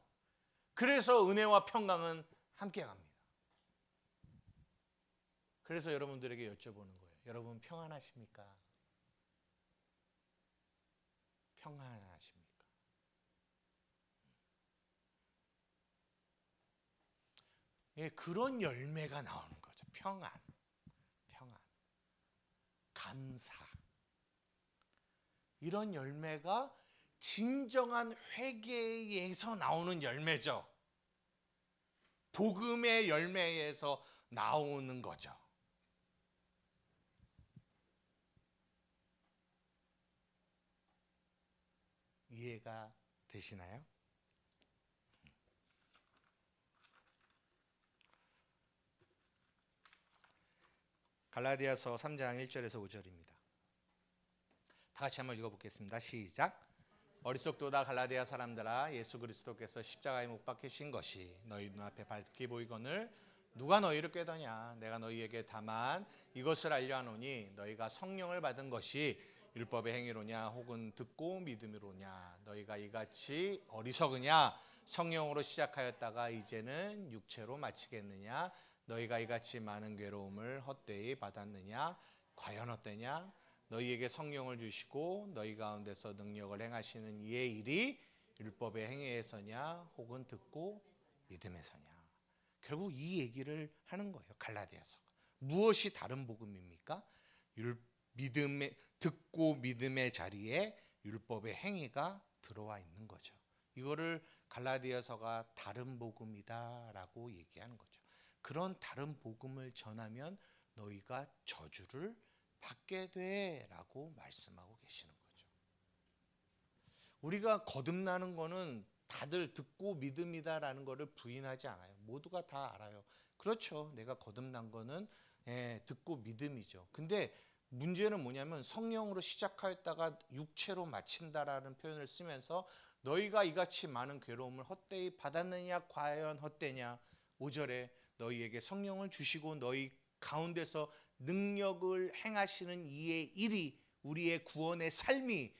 S1: 그래서 은혜와 평강은 함께 갑니다. 그래서 여러분들에게 여쭤보는 거예요. 여러분 평안하십니까? 평안하십니까? 예, 그런 열매가 나오는 거죠. 평안, 감사. 이런 열매가 진정한 회개에서 나오는 열매죠. 복음의 열매에서 나오는 거죠. 이해가 되시나요? 갈라디아서 3장 1절에서 5절입니다. 다 같이 한번 읽어보겠습니다. 시작. 어리석도다 갈라디아 사람들아, 예수 그리스도께서 십자가에 못 박히신 것이 너희 눈앞에 밝히 보이거늘 누가 너희를 꾀더냐? 내가 너희에게 다만 이것을 알려 하노니 너희가 성령을 받은 것이 율법의 행위로냐 혹은 듣고 믿음으로냐? 너희가 이같이 어리석으냐? 성령으로 시작하였다가 이제는 육체로 마치겠느냐? 너희가 이같이 많은 괴로움을 헛되이 받았느냐? 과연 어때냐? 너희에게 성령을 주시고 너희 가운데서 능력을 행하시는 이의 일이 율법의 행위에서냐 혹은 듣고 믿음에서냐? 결국 이 얘기를 하는 거예요. 갈라디아서가. 무엇이 다른 복음입니까? 듣고 믿음의 자리에 율법의 행위가 들어와 있는 거죠. 이거를 갈라디아서가 다른 복음이다라고 얘기하는 거죠. 그런 다른 복음을 전하면 너희가 저주를 받게 돼라고 말씀하고 계시는 거죠. 우리가 거듭나는 거는 다들 듣고 믿음이다라는 거를 부인하지 않아요. 모두가 다 알아요. 그렇죠. 내가 거듭난 거는 듣고 믿음이죠. 근데 문제는 뭐냐면 성령으로 시작하였다가 육체로 마친다라는 표현을 쓰면서 너희가 이같이 많은 괴로움을 헛되이 받았느냐 과연 헛되냐. 5절에 너희에게 성령을 주시고 너희 가운데서 능력을 행하시는 이의 일이 우리의 구원의 삶이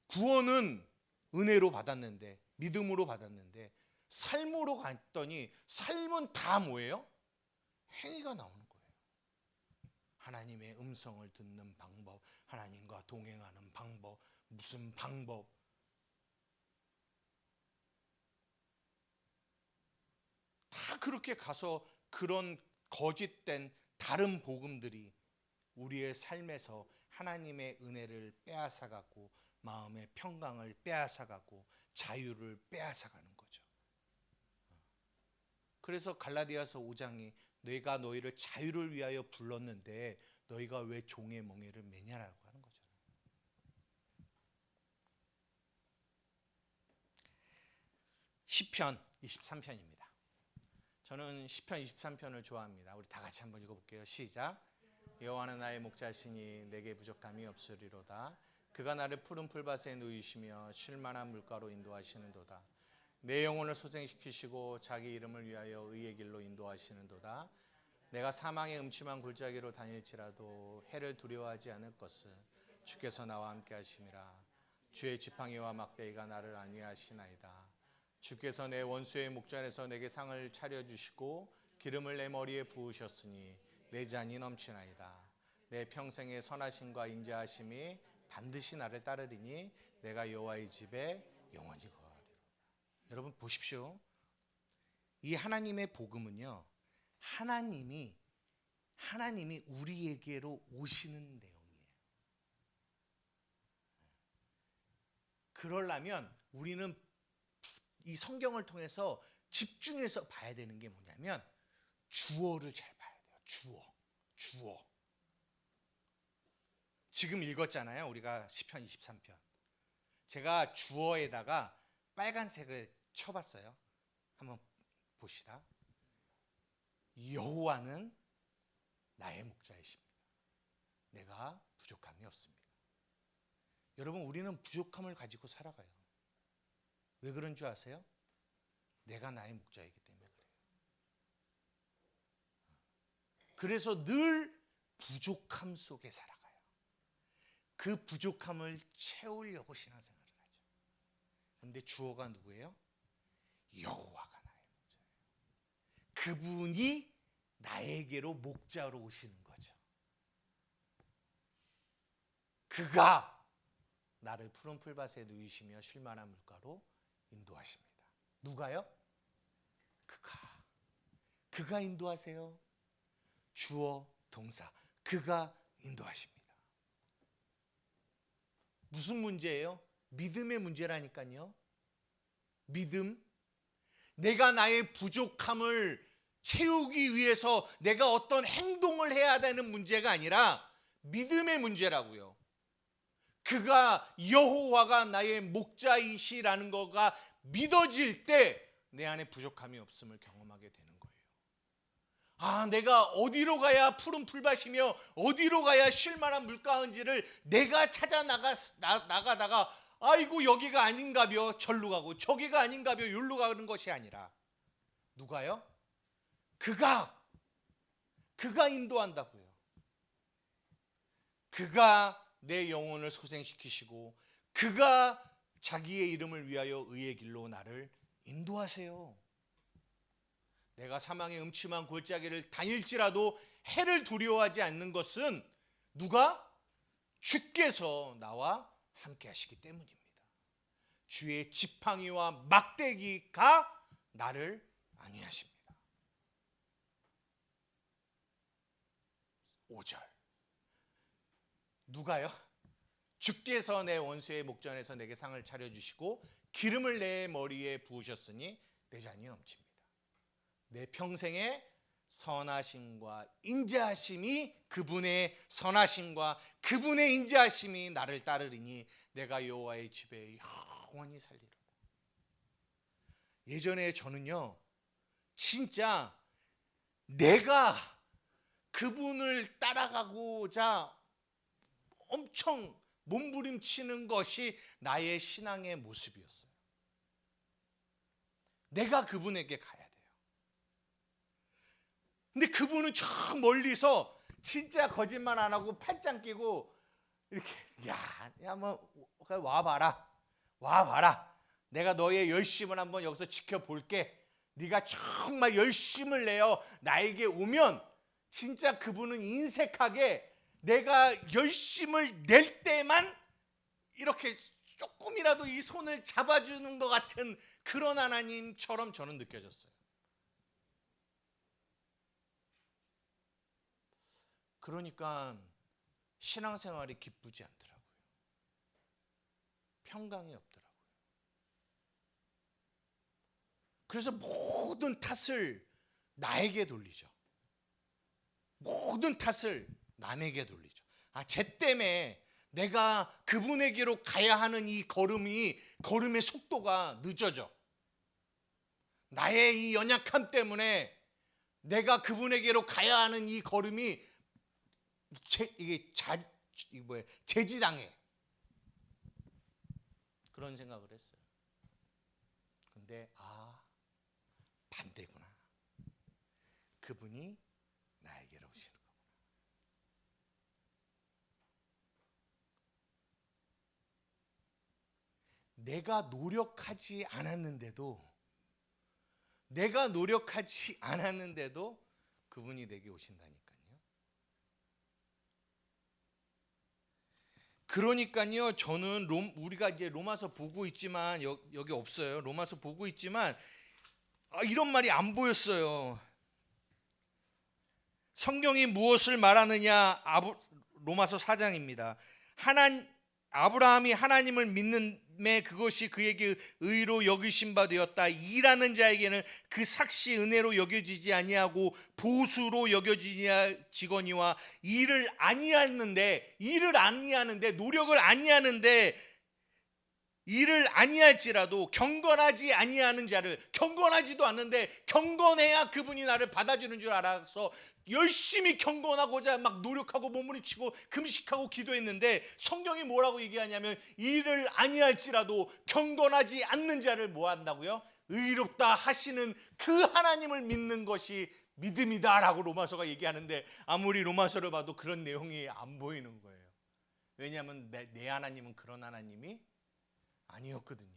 S1: 구원은 은혜로 받았는데 믿음으로 받았는데 삶으로 갔더니 삶은 다 뭐예요? 행위가 나오는 거예요. 하나님의 음성을 듣는 방법, 하나님과 동행하는 방법, 무슨 방법. 다 그렇게 가서 그런 거짓된 다른 복음들이 우리의 삶에서 하나님의 은혜를 빼앗아가고 마음의 평강을 빼앗아가고 자유를 빼앗아가는 거죠. 그래서 갈라디아서 5장이 내가 너희를 자유를 위하여 불렀는데 너희가 왜 종의 멍에를 매냐라고 하는 거잖아요. 시편 23편입니다. 저는 시편 23편을 좋아합니다. 우리 다 같이 한번 읽어볼게요. 시작. 여호와는 나의 목자시니 내게 부족함이 없으리로다. 그가 나를 푸른 풀밭에 누이시며 쉴만한 물가로 인도하시는도다. 내 영혼을 소생시키시고 자기 이름을 위하여 의의 길로 인도하시는도다. 내가 사망의 음침한 골짜기로 다닐지라도 해를 두려워하지 않을 것을 주께서 나와 함께 하심이라. 주의 지팡이와 막대기가 나를 안위하시나이다. 주께서 내 원수의 목전에서 내게 상을 차려주시고 기름을 내 머리에 부으셨으니 내 잔이 넘치나이다. 내 평생의 선하심과 인자하심이 반드시 나를 따르리니 내가 여호와의 집에 영원히 거하리로다. 여러분 보십시오. 이 하나님의 복음은요, 하나님이 우리에게로 오시는 내용이에요. 그러려면 우리는 이 성경을 통해서 집중해서 봐야 되는 게 뭐냐면 주어를 잘 봐야 돼요. 주어. 지금 읽었잖아요. 우리가 시편 23편. 제가 주어에다가 빨간색을 쳐봤어요. 한번 보시다. 여호와는 나의 목자이십니다. 내가 부족함이 없습니다. 여러분 우리는 부족함을 가지고 살아가요. 왜 그런 줄 아세요? 내가 나의 목자이기 때문에 그래요. 그래서 늘 부족함 속에 살아가요. 그 부족함을 채우려고 신앙생활을 하죠. 그런데 주어가 누구예요? 여호와가 나의 목자예요. 그분이 나에게로 목자로 오시는 거죠. 그가 나를 푸른 풀밭에 누이시며 쉴만한 물가로 인도하십니다. 누가요? 그가 인도하세요. 주어 동사 그가 인도하십니다. 무슨 문제예요? 믿음의 문제라니까요. 믿음. 내가 나의 부족함을 채우기 위해서 내가 어떤 행동을 해야 되는 문제가 아니라 믿음의 문제라고요. 그가 여호와가 나의 목자이시라는 거가 믿어질 때 내 안에 부족함이 없음을 경험하게 되는 거예요. 아, 내가 어디로 가야 푸른 풀밭이며 어디로 가야 쉴만한 물가인지를 내가 찾아 나가다가 아이고 여기가 아닌가벼 절로 가고 저기가 아닌가벼 여기로 가는 것이 아니라 누가요? 그가 인도한다고요. 그가 내 영혼을 소생시키시고 그가 자기의 이름을 위하여 의의 길로 나를 인도하세요. 내가 사망의 음침한 골짜기를 다닐지라도 해를 두려워하지 않는 것은 누가? 주께서 나와 함께 하시기 때문입니다. 주의 지팡이와 막대기가 나를 안위하십니다. 5절. 누가요? 주께서 내 원수의 목전에서 내게 상을 차려주시고 기름을 내 머리에 부으셨으니 내 잔이 넘칩니다. 내 평생의 선하심과 인자하심이, 그분의 선하심과 그분의 인자하심이 나를 따르리니 내가 여호와의 집에 영원히 살리라. 예전에 저는요, 진짜 내가 그분을 따라가고자 엄청 몸부림치는 것이 나의 신앙의 모습이었어요. 내가 그분에게 가야 돼요. 근데 그분은 저 멀리서 진짜 거짓말 안 하고 팔짱 끼고 이렇게 뭐 와봐라. 내가 너의 열심을 한번 여기서 지켜볼게. 네가 정말 열심을 내어 나에게 오면 진짜 그분은 인색하게 내가 열심을 낼 때만 이렇게 조금이라도 이 손을 잡아주는 것 같은 그런 하나님처럼 저는 느껴졌어요. 그러니까 신앙생활이 기쁘지 않더라고요. 평강이 없더라고요. 그래서 모든 탓을 나에게 돌리죠. 모든 탓을 남에게 돌리죠. 쟤 때문에 내가 그분에게로 가야 하는 이 걸음의 속도가 늦어져. 나의 이 연약함 때문에 내가 그분에게로 가야 하는 이 걸음이 제지당해. 그런 생각을 했어요. 근데 반대구나. 그분이 나에게로 오시는 거구나. 내가 노력하지 않았는데도 그분이 내게 오신다니까요. 그러니까요, 저는 우리가 이제 로마서 보고 있지만 여기 없어요. 로마서 보고 있지만 이런 말이 안 보였어요. 성경이 무엇을 말하느냐? 로마서 4장입니다. 아브라함이 하나님을 믿음에 그것이 그에게 의로 여기신 바 되었다. 일하는 자에게는 그 삭시 은혜로 여겨지지 아니하고 보수로 여겨지거니와 일을 아니하는데 노력을 아니하는데 일을 아니할지라도 경건하지 아니하는 자를, 경건하지도 않는데 경건해야 그분이 나를 받아주는 줄 알아서 열심히 경건하고자 막 노력하고 몸부림치고 금식하고 기도했는데 성경이 뭐라고 얘기하냐면 일을 아니할지라도 경건하지 않는 자를 뭐 한다고요? 의롭다 하시는 그 하나님을 믿는 것이 믿음이다 라고 로마서가 얘기하는데 아무리 로마서를 봐도 그런 내용이 안 보이는 거예요. 왜냐하면 내 하나님은 그런 하나님이 아니었거든요.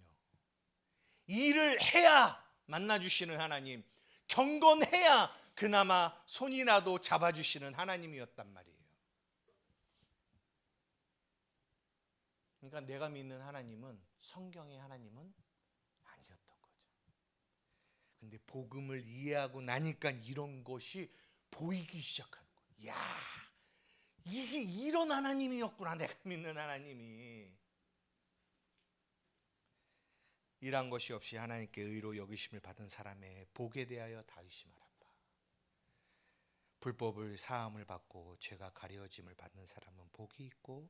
S1: 일을 해야 만나주시는 하나님, 경건해야 그나마 손이라도 잡아주시는 하나님이었단 말이에요. 그러니까 내가 믿는 하나님은, 성경의 하나님은 아니었던 거죠. 근데 복음을 이해하고 나니까 이런 것이 보이기 시작하는 거예요. 이게 이런 하나님이었구나, 내가 믿는 하나님이. 일한 것이 없이 하나님께 의로 여기심을 받은 사람의 복에 대하여 다윗이 말한다. 불법을 사함을 받고 죄가 가려짐을 받는 사람은 복이 있고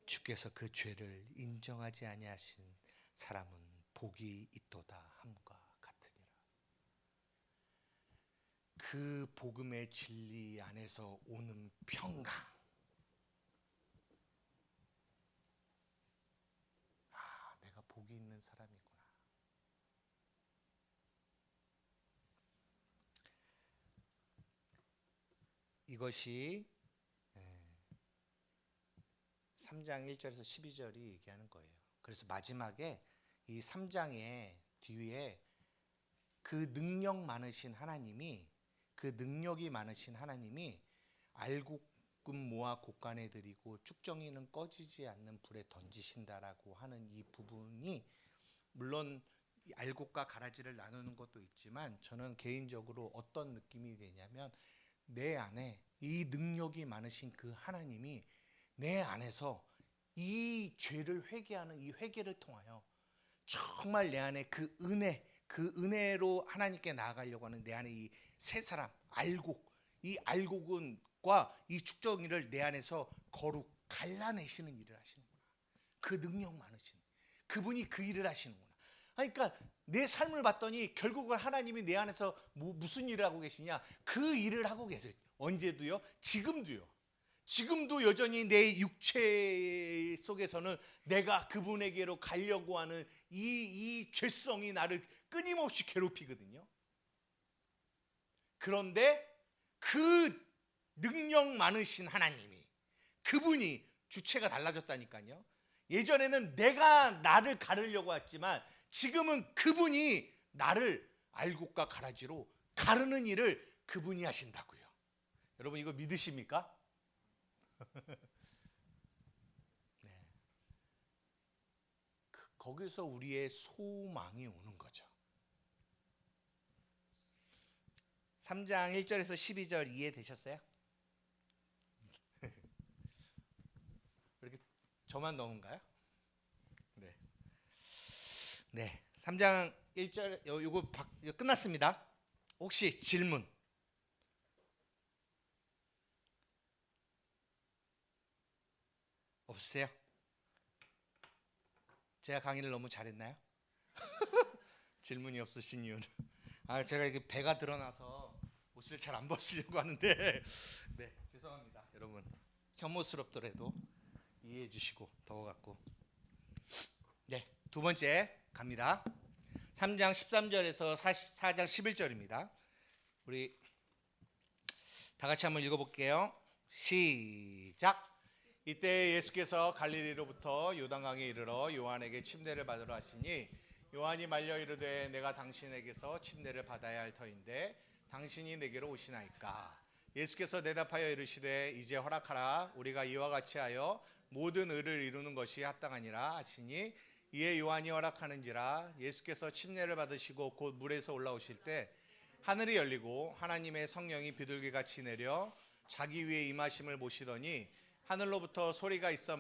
S1: 주께서 그 죄를 인정하지 아니하신 사람은 복이 있도다 함과 같으니라. 그 복음의 진리 안에서 오는 평강, 내가 복이 있는 사람이구나. 이것이 3장 1절에서 12절이 얘기하는 거예요. 그래서 마지막에 이 3장의 뒤에 그 능력이 많으신 하나님이 알곡금 모아 곡간에 들이고 쭉정이는 꺼지지 않는 불에 던지신다라고 하는 이 부분이, 물론 알곡과 가라지를 나누는 것도 있지만 저는 개인적으로 어떤 느낌이 되냐면 내 안에 이 능력이 많으신 그 하나님이 내 안에서 이 죄를 회개하는 이 회개를 통하여 정말 내 안에 그 은혜, 그 은혜로 하나님께 나아가려고 하는 내 안에 이 새 사람 알곡, 이 알곡은과 이 축정이를 내 안에서 거룩 갈라내시는 일을 하시는구나. 그 능력 많으신 그분이 그 일을 하시는구나. 그러니까 내 삶을 봤더니 결국은 하나님이 내 안에서 무슨 일을 하고 계시냐? 그 일을 하고 계세요. 언제도요? 지금도요. 지금도 여전히 내 육체 속에서는 내가 그분에게로 가려고 하는 이 죄성이 나를 끊임없이 괴롭히거든요. 그런데 그 능력 많으신 하나님이 그분이 주체가 달라졌다니까요. 예전에는 내가 나를 가르려고 했지만 지금은 그분이 나를 알곡과 가라지로 가르는 일을 그분이 하신다고요. 여러분 이거 믿으십니까? 네. 거기서 우리의 소망이 오는 거죠. 3장 1절에서 12절 이해되셨어요? 이렇게 저만 넘은가요? 네. 네. 3장 1절 요거 끝났습니다. 혹시 질문? 없으세요? 제가 강의를 너무 잘했나요? 질문이 없으신 이유는 제가 이게 배가 드러나서 옷을 잘 안 벗으려고 하는데 네 죄송합니다 여러분 혐오스럽더라도 이해해 주시고 더워갖고 네 두 번째 갑니다. 3장 13절에서 4장 11절입니다. 우리 다 같이 한번 읽어볼게요. 시작. 이때 예수께서 갈릴리로부터 요단강에 이르러 요한에게 침례를 받으러 하시니 요한이 말려 이르되 내가 당신에게서 침례를 받아야 할 터인데 당신이 내게로 오시나이까. 예수께서 대답하여 이르시되 이제 허락하라. 우리가 이와 같이 하여 모든 의를 이루는 것이 합당하니라 하시니 이에 요한이 허락하는지라. 예수께서 침례를 받으시고 곧 물에서 올라오실 때 하늘이 열리고 하나님의 성령이 비둘기같이 내려 자기 위에 임하심을 보시더니 하늘로부터 소리가 있어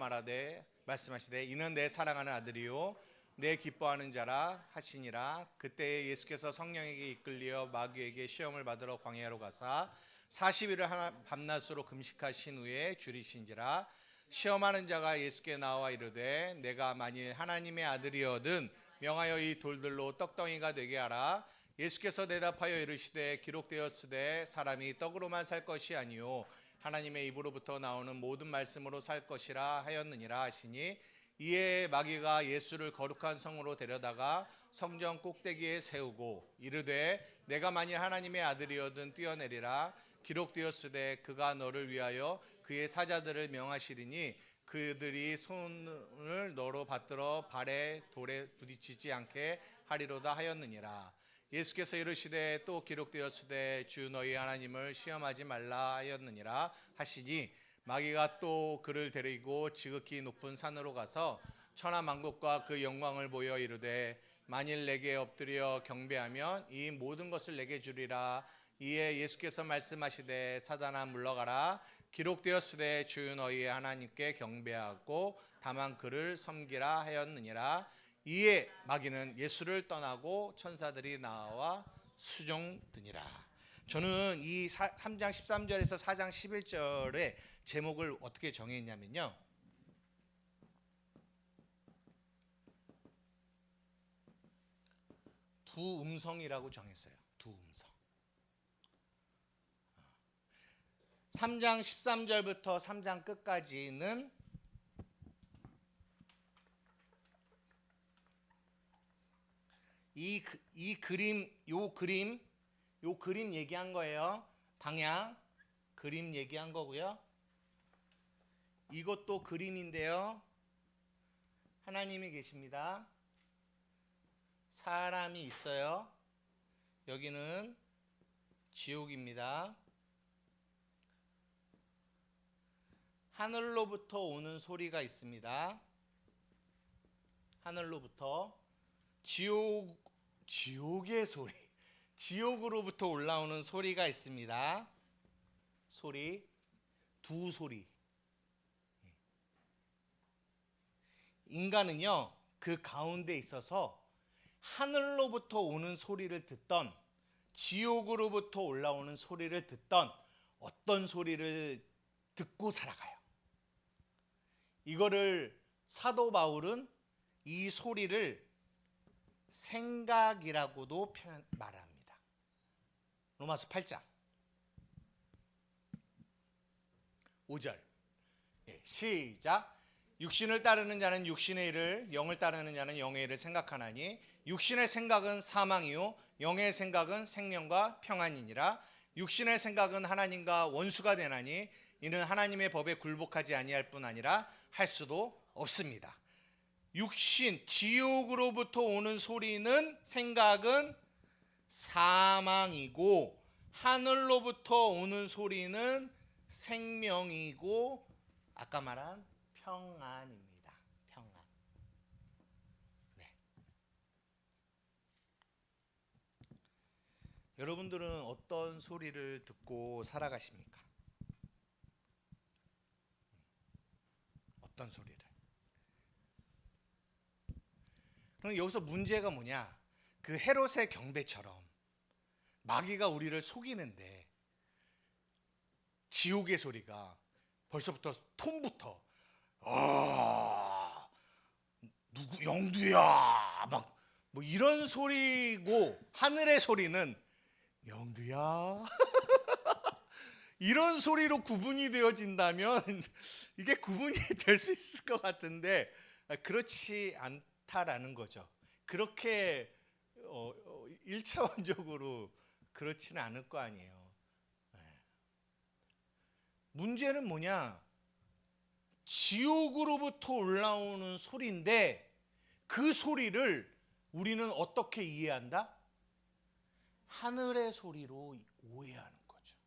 S1: 말씀하시되 이는 내 사랑하는 아들이요 내 기뻐하는 자라 하시니라. 그때 예수께서 성령에게 이끌려 마귀에게 시험을 받으러 광야로 가사 40일을 밤낮으로 금식하신 후에 줄이신지라. 시험하는 자가 예수께 나와 이르되 내가 만일 하나님의 아들이거든 명하여 이 돌들로 떡덩이가 되게 하라. 예수께서 대답하여 이르시되 기록되었으되 사람이 떡으로만 살 것이 아니요 하나님의 입으로부터 나오는 모든 말씀으로 살 것이라 하였느니라 하시니 이에 마귀가 예수를 거룩한 성으로 데려다가 성전 꼭대기에 세우고 이르되 내가 만일 하나님의 아들이거든 뛰어내리라. 기록되었으되 그가 너를 위하여 그의 사자들을 명하시리니 그들이 손을 너로 받들어 발에 돌에 부딪히지 않게 하리로다 하였느니라. 예수께서 이르시되 또 기록되었으되 주 너희 하나님을 시험하지 말라 하였느니라 하시니 마귀가 또 그를 데리고 지극히 높은 산으로 가서 천하 만국과 그 영광을 보여 이르되 만일 내게 엎드려 경배하면 이 모든 것을 내게 주리라. 이에 예수께서 말씀하시되 사단아 물러가라. 기록되었으되 주 너희 하나님께 경배하고 다만 그를 섬기라 하였느니라. 이에 마귀는 예수를 떠나고 천사들이 나와 수종드니라. 저는 이 3장 13절에서 4장 11절의 제목을 어떻게 정했냐면요. 두 음성이라고 정했어요. 두 음성. 3장 13절부터 3장 끝까지는 요 그림 얘기한 거예요. 방향 그림 얘기한 거고요. 이것도 그림인데요. 하나님이 계십니다. 사람이 있어요. 여기는 지옥입니다. 하늘로부터 오는 소리가 있습니다. 하늘로부터 지옥의 소리, 지옥으로부터 올라오는 소리가 있습니다. 소리, 두 소리. 인간은요, 그 가운데 있어서 하늘로부터 오는 소리를 듣던 지옥으로부터 올라오는 소리를 듣던 어떤 소리를 듣고 살아가요. 이거를 사도 바울은 이 소리를 생각이라고도 말합니다. 로마서 8장 5절 시작. 육신을 따르는 자는 육신의 일을, 영을 따르는 자는 영의 일을 생각하나니 육신의 생각은 사망이요 영의 생각은 생명과 평안이니라. 육신의 생각은 하나님과 원수가 되나니 이는 하나님의 법에 굴복하지 아니할 뿐 아니라 할 수도 없습니다. 육신, 지옥으로부터 오는 소리는, 생각은 사망이고 하늘로부터 오는 소리는 생명이고 아까 말한 평안입니다. 평안. 네. 여러분들은 어떤 소리를 듣고 살아가십니까? 어떤 소리를? 그럼 여기서 문제가 뭐냐? 그 헤롯의 경배처럼 마귀가 우리를 속이는데 지옥의 소리가 벌써부터 톤부터 누구 영두야 막 뭐 이런 소리고 하늘의 소리는 영두야 이런 소리로 구분이 되어진다면 이게 구분이 될 수 있을 것 같은데 그렇지 않다라는 거죠. 그렇게 1차원적으로 그렇지는 않을 거 아니에요. 문제는 뭐냐? 지옥으로부터 올라오는 소리인데 그 소리를 우리는 어떻게 이해한다? 하늘의 소리로 오해하는 거죠.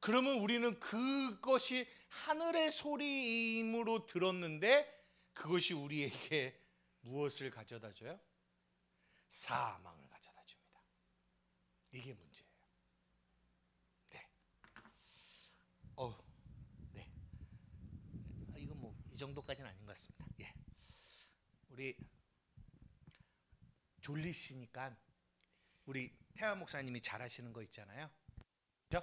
S1: 그러면 우리는 그것이 하늘의 소리임으로 들었는데 그것이 우리에게 무엇을 가져다 줘요? 사망을 가져다 줍니다. 이게 문제예요. 네. 네. 이건 뭐 이 정도까지는 아닌 것 같습니다. 예. 우리 졸리시니까 우리 태화 목사님이 잘하시는 거 있잖아요. 그죠?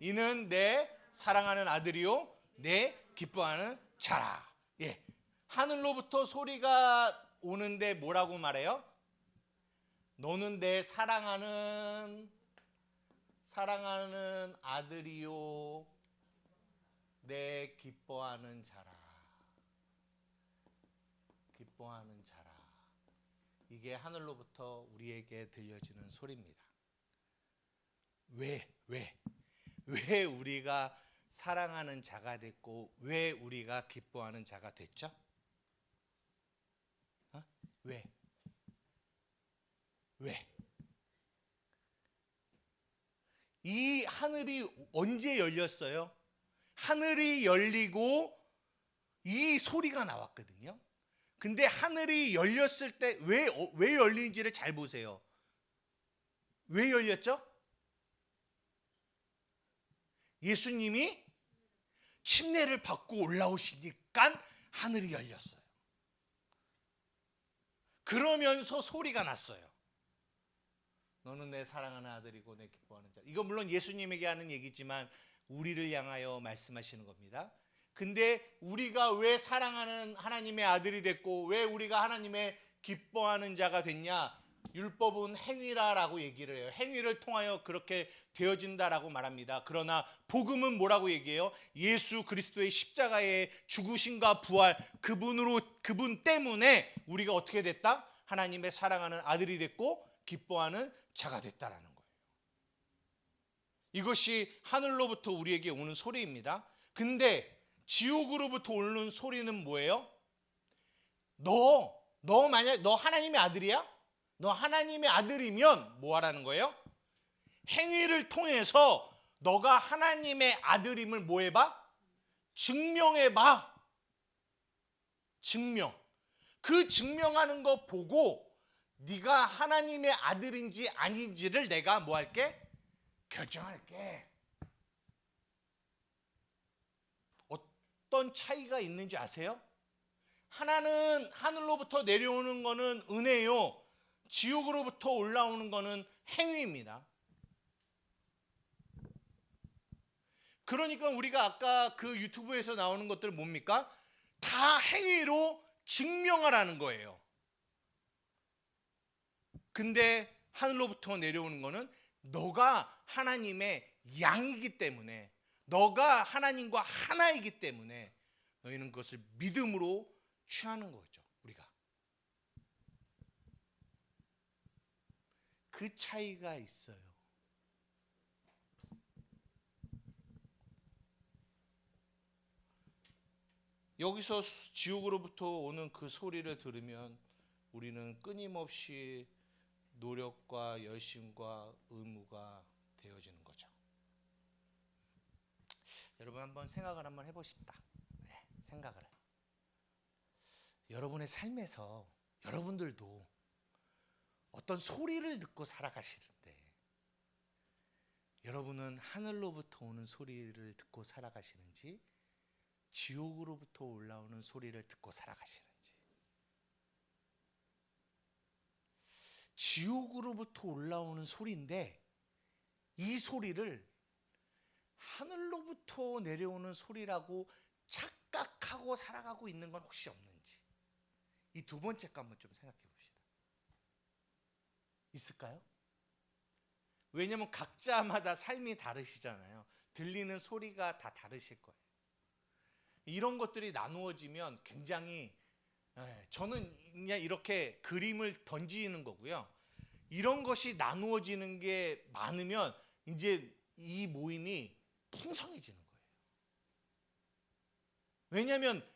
S1: 이는 내 사랑하는 아들이요 내 기뻐하는 자라. 예. 하늘로부터 소리가 오는데 뭐라고 말해요? 너는 내 사랑하는 아들이요 내 기뻐하는 자라. 기뻐하는 자라. 이게 하늘로부터 우리에게 들려지는 소리입니다. 왜 우리가 사랑하는 자가 됐고 왜 우리가 기뻐하는 자가 됐죠? 왜? 이 하늘이 언제 열렸어요? 하늘이 열리고 이 소리가 나왔거든요. 근데 하늘이 열렸을 때 왜 열리는지를 잘 보세요. 왜 열렸죠? 예수님이 침례를 받고 올라오시니까 하늘이 열렸어요. 그러면서 소리가 났어요. 너는 내 사랑하는 아들이고 내 기뻐하는 자. 이건 물론 예수님에게 하는 얘기지만 우리를 향하여 말씀하시는 겁니다. 근데 우리가 왜 사랑하는 하나님의 아들이 됐고 왜 우리가 하나님의 기뻐하는 자가 됐냐? 율법은 행위라라고 얘기를 해요. 행위를 통하여 그렇게 되어진다라고 말합니다. 그러나 복음은 뭐라고 얘기해요? 예수 그리스도의 십자가의 죽으심과 부활, 그분 때문에 우리가 어떻게 됐다? 하나님의 사랑하는 아들이 됐고 기뻐하는 자가 됐다라는 거예요. 이것이 하늘로부터 우리에게 오는 소리입니다. 근데 지옥으로부터 오는 소리는 뭐예요? 만약 너 하나님의 아들이야? 너 하나님의 아들이면 뭐 하라는 거예요? 행위를 통해서 너가 하나님의 아들임을 뭐 해봐? 증명해봐. 증명. 그 증명하는 거 보고 네가 하나님의 아들인지 아닌지를 내가 뭐 할게? 결정할게. 어떤 차이가 있는지 아세요? 하나는 하늘로부터 내려오는 거는 은혜요. 지옥으로부터 올라오는 거는 행위입니다. 그러니까 우리가 아까 그 유튜브에서 나오는 것들 뭡니까? 다 행위로 증명하라는 거예요. 근데 하늘로부터 내려오는 거는 너가 하나님의 양이기 때문에, 너가 하나님과 하나이기 때문에 너희는 그것을 믿음으로 취하는 거죠. 우리가 그 차이가 있어요. 여기서 지옥으로부터 오는 그 소리를 들으면 우리는 끊임없이 노력과 열심과 의무가 되어지는 거죠. 여러분 한번 생각을 한번 해보십시다. 생각을. 여러분의 삶에서 여러분들도 어떤 소리를 듣고 살아가시는데 여러분은 하늘로부터 오는 소리를 듣고 살아가시는지 지옥으로부터 올라오는 소리를 듣고 살아가시는지. 지옥으로부터 올라오는 소리인데 이 소리를 하늘로부터 내려오는 소리라고 착각하고 살아가고 있는 건 혹시 없는지. 이 두 번째 거 한번 좀 생각해 봅시다. 있을까요? 왜냐하면 각자마다 삶이 다르시잖아요. 들리는 소리가 다 다르실 거예요. 이런 것들이 나누어지면 굉장히, 저는 그냥 이렇게 그림을 던지는 거고요. 이런 것이 나누어지는 게 많으면 이제 이 모임이 풍성해지는 거예요. 왜냐하면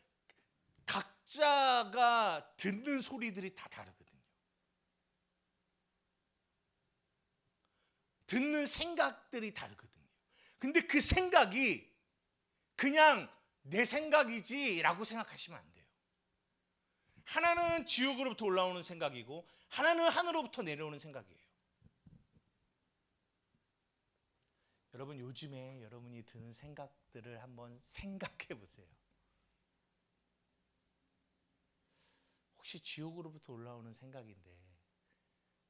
S1: 각자가 듣는 소리들이 다 다르거든요. 듣는 생각들이 다르거든요. 근데 그 생각이 그냥 내 생각이지라고 생각하시면 안 돼요. 하나는 지옥으로부터 올라오는 생각이고 하나는 하늘로부터 내려오는 생각이에요. 여러분 요즘에 여러분이 드는 생각들을 한번 생각해 보세요. 혹시 지옥으로부터 올라오는 생각인데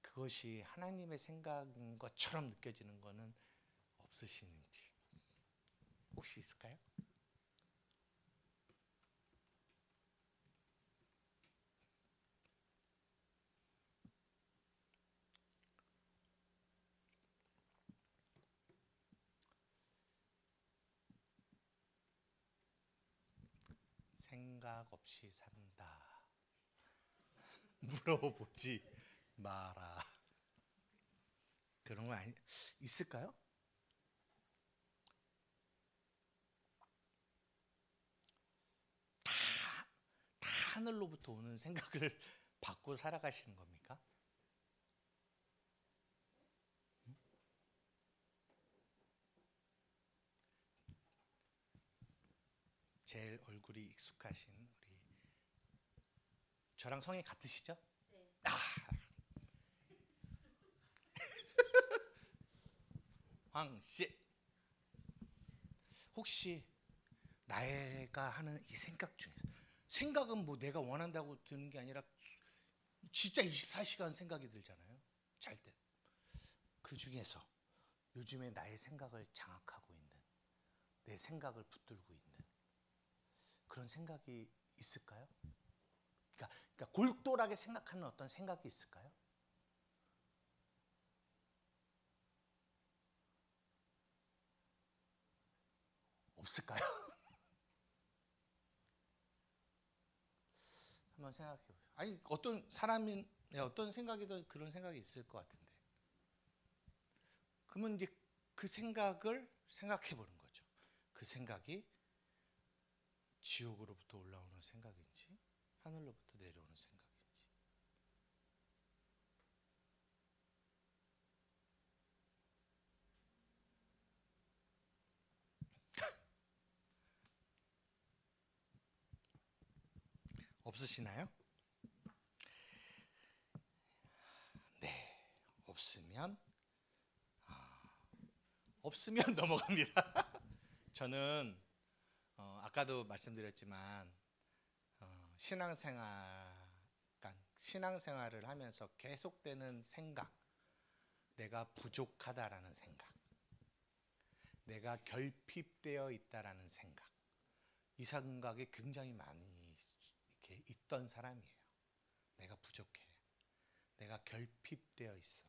S1: 그것이 하나님의 생각인 것처럼 느껴지는 것은 없으시는지. 혹시 있을까요? 생각 없이 산다. 물어보지 마라. 그런 거 아니 있을까요? 다 하늘로부터 오는 생각을 받고 살아가시는 겁니까? 제일 얼굴이 익숙하신 우리 저랑 성이 같으시죠?
S2: 네.
S1: 아, 황 씨. 혹시 나가 하는 이 생각 중에서 생각은 뭐 내가 원한다고 드는 게 아니라 진짜 24시간 생각이 들잖아요. 잘 때. 그 중에서 요즘에 나의 생각을 장악하고 있는 내 생각을 붙들고 있는 그런 생각이 있을까요? 그러니까 골똘하게 생각하는 어떤 생각이 있을까요? 없을까요? 한번 생각해 보세요. 아니 어떤 사람인 어떤 생각이든 그런 생각이 있을 것 같은데. 그러면 이제 그 생각을 생각해 보는 거죠. 그 생각이 지옥으로부터 올라오는 생각인지 하늘로부터 내려오는 생각인지. 없으시나요? 네. 없으면 넘어갑니다. 저는 아까도 말씀드렸지만 신앙생활을 하면서 계속되는 생각, 내가 부족하다라는 생각, 내가 결핍되어 있다라는 생각, 이 생각이 굉장히 많이 이렇게 있던 사람이에요. 내가 부족해, 내가 결핍되어 있어.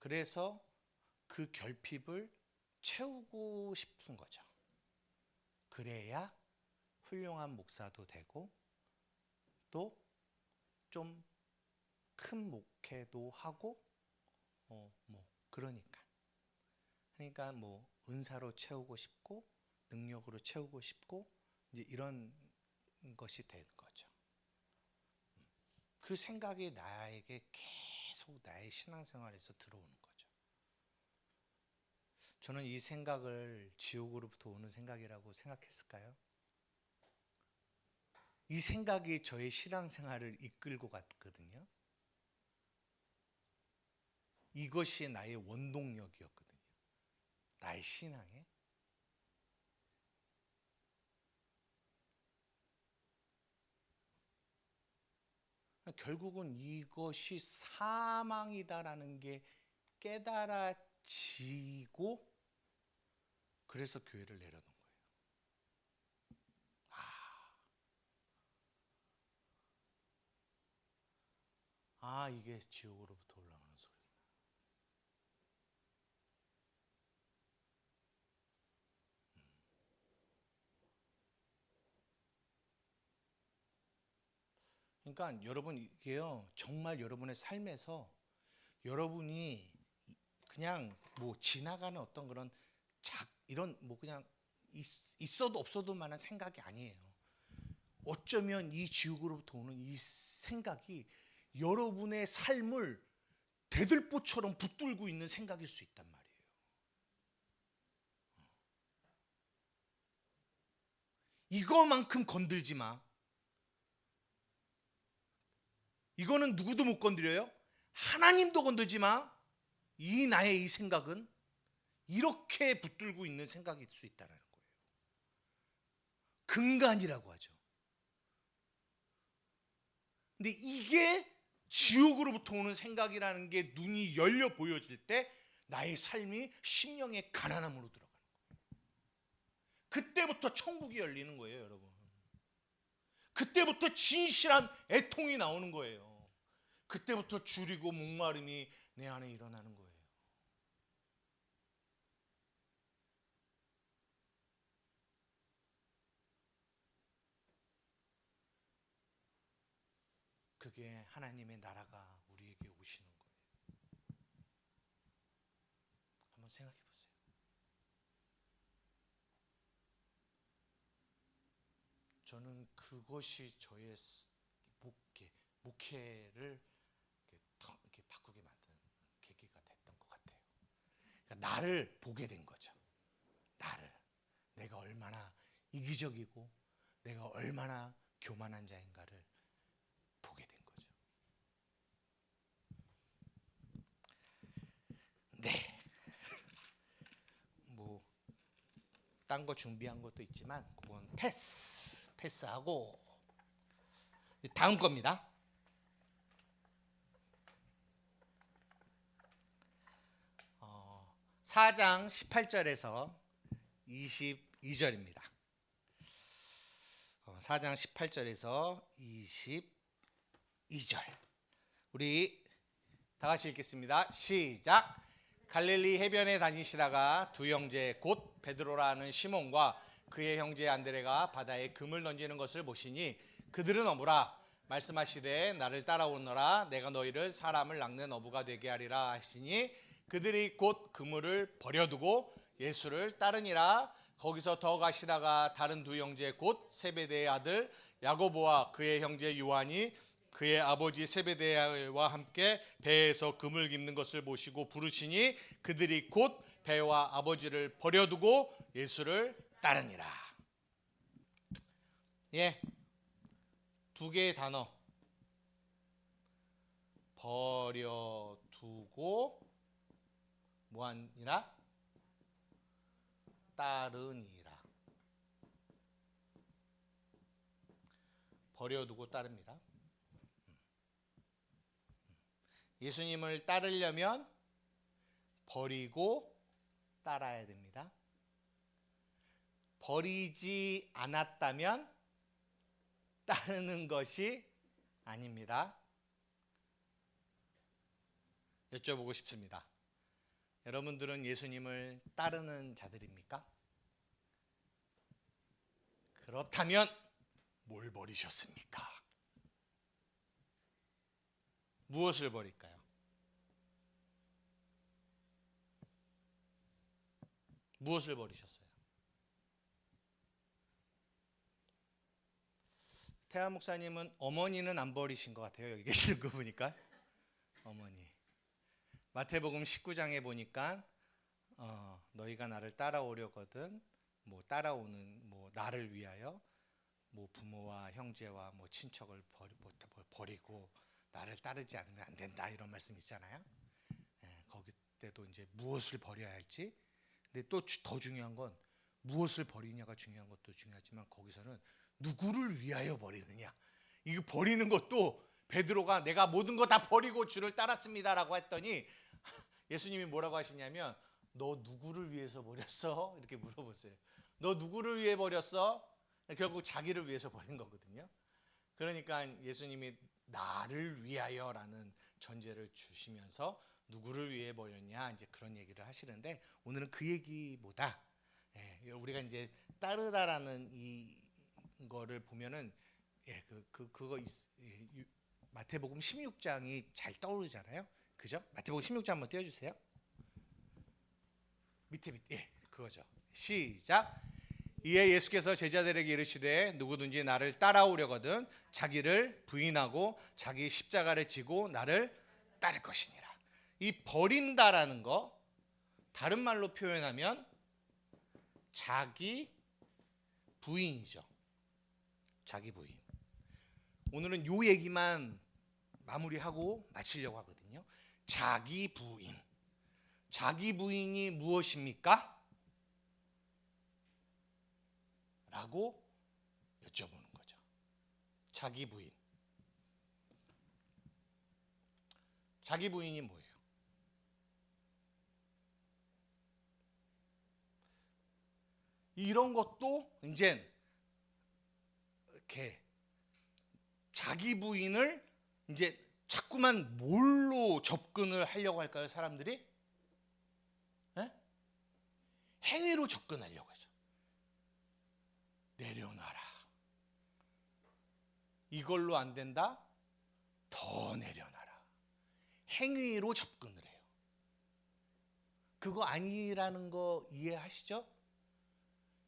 S1: 그래서 그 결핍을 채우고 싶은 거죠. 그래야 훌륭한 목사도 되고 또 좀 큰 목회도 하고 뭐 그러니까 뭐 은사로 채우고 싶고 능력으로 채우고 싶고 이제 이런 것이 되는 거죠. 그 생각이 나에게 계속 나의 신앙생활에서 들어오는 거죠. 저는 이 생각을 지옥으로부터 오는 생각이라고 생각했을까요? 이 생각이 저의 신앙생활을 이끌고 갔거든요. 이것이 나의 원동력이었거든요. 나의 신앙에. 결국은 이것이 사망이다라는 게 깨달아지고 그래서 교회를 내려놓은 거예요. 이게 지옥으로부터 올라오는 소리. 그러니까 여러분 이게요 정말 여러분의 삶에서 여러분이 그냥 뭐 지나가는 어떤 그런 이런 뭐 그냥 있어도 없어도 만한 생각이 아니에요. 어쩌면 이 지옥으로부터 오는 이 생각이 여러분의 삶을 대들보처럼 붙들고 있는 생각일 수 있단 말이에요. 이거만큼 건들지 마. 이거는 누구도 못 건드려요. 하나님도 건들지 마. 나의 이 생각은 이렇게 붙들고 있는 생각일 수 있다는 거예요. 근간이라고 하죠. 근데 이게 지옥으로부터 오는 생각이라는 게 눈이 열려 보여질 때 나의 삶이 심령의 가난함으로 들어가는 거예요. 그때부터 천국이 열리는 거예요, 여러분. 그때부터 진실한 애통이 나오는 거예요. 그때부터 줄이고 목마름이 내 안에 일어나는 거예요. 그게 하나님의 나라가 우리에게 오시는 거예요. 한번 생각해 보세요. 저는 그것이 저의 목회를 이렇게 바꾸게 만드는 계기가 됐던 것 같아요. 그러니까 나를 보게 된 거죠. 나를. 내가 얼마나 이기적이고 내가 얼마나 교만한 자인가를 보게 된 거죠. 네. 뭐 딴 거 준비한 것도 있지만 그건 패스하고 다음 겁니다. 4장 18절에서 22절입니다. 4장 18절에서 22절. 우리 다 같이 읽겠습니다. 시작. 갈릴리 해변에 다니시다가 두 형제 곧 베드로라는 시몬과 그의 형제 안드레가 바다에 금을 던지는 것을 보시니 그들은 어부라. 말씀하시되 나를 따라오너라. 내가 너희를 사람을 낚는 어부가 되게 하리라 하시니 그들이 곧 그물을 버려두고 예수를 따르니라. 거기서 더 가시다가 다른 두 형제 곧 세베대의 아들 야고보와 그의 형제 요한이 그의 아버지 세베대와 함께 배에서 금을 깁는 것을 보시고 부르시니 그들이 곧 배와 아버지를 버려두고 예수를 따르니라. 예, 두 개의 단어. 버려두고 뭐하니라? 따르니라. 버려두고 따릅니다. 예수님을 따르려면 버리고 따라야 됩니다. 버리지 않았다면 따르는 것이 아닙니다. 여쭤보고 싶습니다. 여러분들은 예수님을 따르는 자들입니까? 그렇다면 뭘 버리셨습니까? 무엇을 버릴까요? 무엇을 버리셨어요? 태아 목사님은 어머니는 안 버리신 것 같아요. 여기 계시는 거 보니까. 어머니. 마태복음 19장에 보니까 너희가 나를 따라오려거든 뭐 따라오는 뭐 나를 위하여 뭐 부모와 형제와 뭐 친척을 버리고 나를 따르지 않으면 안 된다 이런 말씀 있잖아요. 거기 때도 이제 무엇을 버려야 할지. 근데 또 더 중요한 건 무엇을 버리냐가 중요한 것도 중요하지만 거기서는 누구를 위하여 버리느냐. 이거 버리는 것도 베드로가 내가 모든 거 다 버리고 주를 따랐습니다라고 했더니 예수님이 뭐라고 하시냐면 너 누구를 위해서 버렸어? 이렇게 물어보세요. 너 누구를 위해 버렸어? 결국 자기를 위해서 버린 거거든요. 그러니까 예수님이 나를 위하여라는 전제를 주시면서 누구를 위해 버렸냐 이제 그런 얘기를 하시는데 오늘은 그 얘기보다 우리가 이제 따르다라는 이 거를 보면은 그거 마태복음 16장이 잘 떠오르잖아요. 그죠? 마태복음 16장 한번 띄워주세요. 밑에 그거죠. 시작. 이에 예수께서 제자들에게 이르시되 누구든지 나를 따라오려거든 자기를 부인하고 자기 십자가를 지고 나를 따를 것이니라. 이 버린다라는 거 다른 말로 표현하면 자기 부인이죠. 자기 부인. 오늘은 요 얘기만 마무리하고 마치려고 하거든요. 자기 부인. 자기 부인이 무엇입니까? 라고 여쭤보는 거죠. 자기 부인. 자기 부인이 뭐예요?
S2: 이런 것도 이제 이렇게 자기 부인을 이제 자꾸만 뭘로 접근을 하려고 할까요, 사람들이? 에? 행위로 접근하려고 하죠. 내려놔라. 이걸로 안 된다? 더 내려놔라. 행위로 접근을 해요. 그거 아니라는 거 이해하시죠?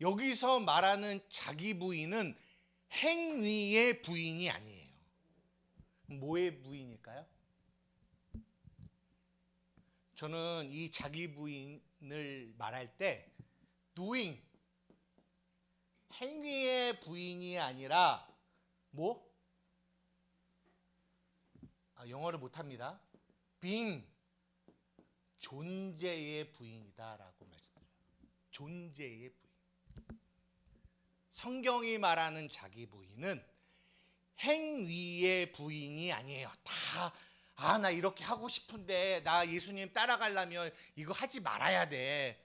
S2: 여기서 말하는 자기 부인은 행위의 부인이 아니에요. 뭐의 부인일까요? 저는 이 자기 부인을 말할 때 doing, 행위의 부인이 아니라 뭐? 영어를 못합니다. being, 존재의 부인이다라고 말씀드려요. 존재의 부인. 성경이 말하는 자기 부인은 행위의 부인이 아니에요. 나 이렇게 하고 싶은데 나 예수님 따라가려면 이거 하지 말아야 돼.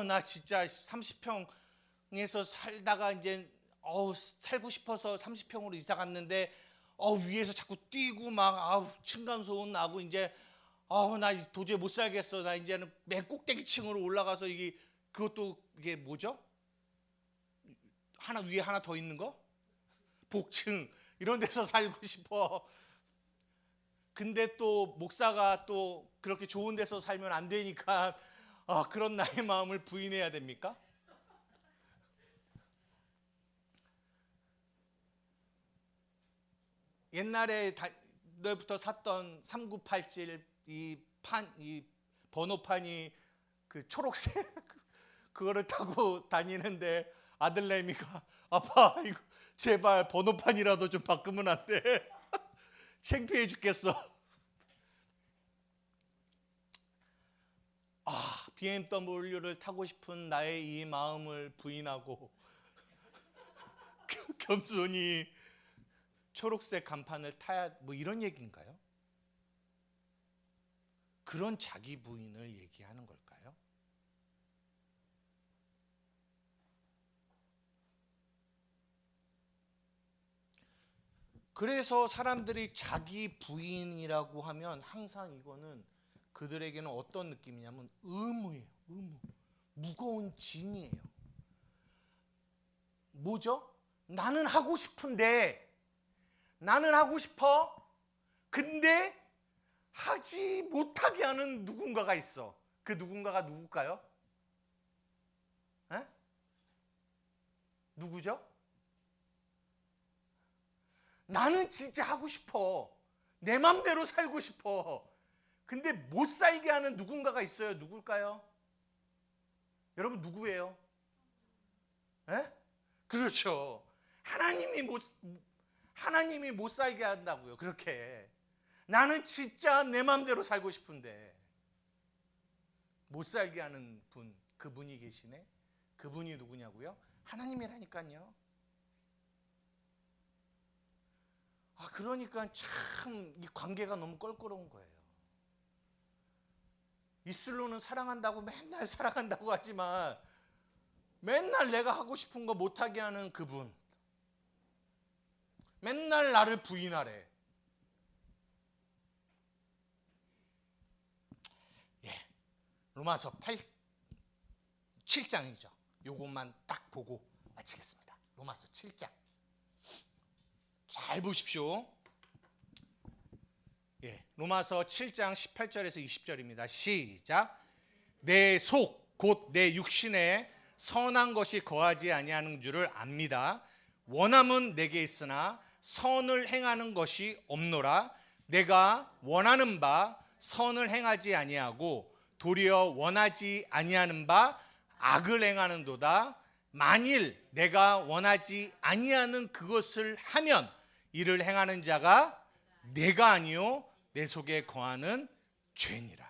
S2: 나 진짜 30평에서 살다가 이제 살고 싶어서 30평으로 이사 갔는데 위에서 자꾸 뛰고 막 층간소음 나고 이제 나 도저히 못 살겠어. 나 이제는 맨 꼭대기 층으로 올라가서 그것도 이게 뭐죠? 위에 하나 더 있는 거? 복층 이런 데서 살고 싶어. 근데 또 목사가 또 그렇게 좋은 데서 살면 안 되니까 그런 나의 마음을 부인해야 됩니까? 옛날에 너부터 샀던 3987 이 번호판이 그 초록색 그거를 타고 다니는데 아들내미가 아빠 이거 제발 번호판이라도 좀 바꾸면 안 돼? 창피해 죽겠어. BMW를 타고 싶은 나의 이 마음을 부인하고 겸손히 초록색 간판을 타야 뭐 이런 얘기인가요? 그런 자기 부인을 얘기하는 걸까요? 그래서 사람들이 자기 부인이라고 하면 항상 이거는 그들에게는 어떤 느낌이냐면 의무예요. 의무. 무거운 짐이에요. 뭐죠? 나는 하고 싶은데, 나는 하고 싶어. 근데 하지 못하게 하는 누군가가 있어. 그 누군가가 누굴까요? 에? 누구죠? 나는 진짜 하고 싶어. 내 맘대로 살고 싶어. 근데 못 살게 하는 누군가가 있어요. 누굴까요? 여러분 누구예요? 에? 그렇죠. 하나님이 못 살게 한다고요. 그렇게. 나는 진짜 내 맘대로 살고 싶은데 못 살게 하는 분, 그분이 계시네. 그분이 누구냐고요? 하나님이라니까요. 그러니까 참 이 관계가 너무 껄끄러운 거예요. 입술로는 사랑한다고 맨날 사랑한다고 하지만 맨날 내가 하고 싶은 거 못하게 하는 그분, 맨날 나를 부인하래. 로마서 7장이죠. 요것만 딱 보고 마치겠습니다. 로마서 7장. 잘 보십시오. 로마서 7장 18절에서 20절입니다. 시작. 내 속 곧 내 육신에 선한 것이 거하지 아니하는 줄을 압니다. 원함은 내게 있으나 선을 행하는 것이 없노라. 내가 원하는 바 선을 행하지 아니하고 도리어 원하지 아니하는 바 악을 행하는도다. 만일 내가 원하지 아니하는 그것을 하면 이를 행하는 자가 내가 아니요 내 속에 거하는 죄니라.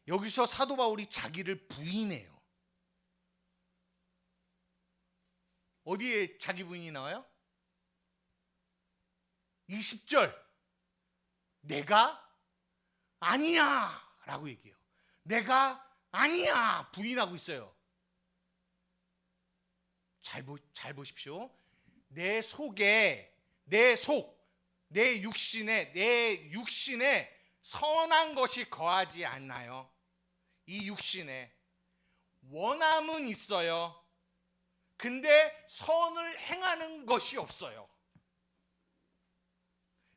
S2: 여기서 사도 바울이 자기를 부인해요. 어디에 자기 부인이 나와요? 20절. 내가 아니야 라고 얘기해요. 내가 아니야 부인하고 있어요. 잘 보십시오. 내 육신에 선한 것이 거하지 않나요? 이 육신에 원함은 있어요. 근데 선을 행하는 것이 없어요.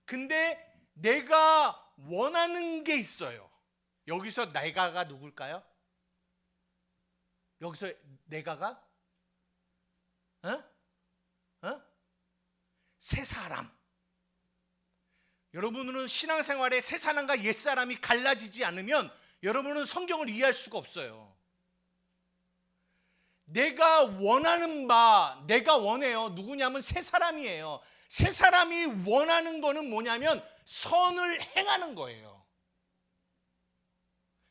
S2: 근데 내가 원하는 게 있어요. 여기서 내가가 누굴까요? 여기서 내가가 새 사람. 여러분은 신앙생활에 새 사람과 옛 사람이 갈라지지 않으면 여러분은 성경을 이해할 수가 없어요. 내가 원하는 바, 내가 원해요. 누구냐면 새 사람이에요. 새 사람이 원하는 거는 뭐냐면 선을 행하는 거예요.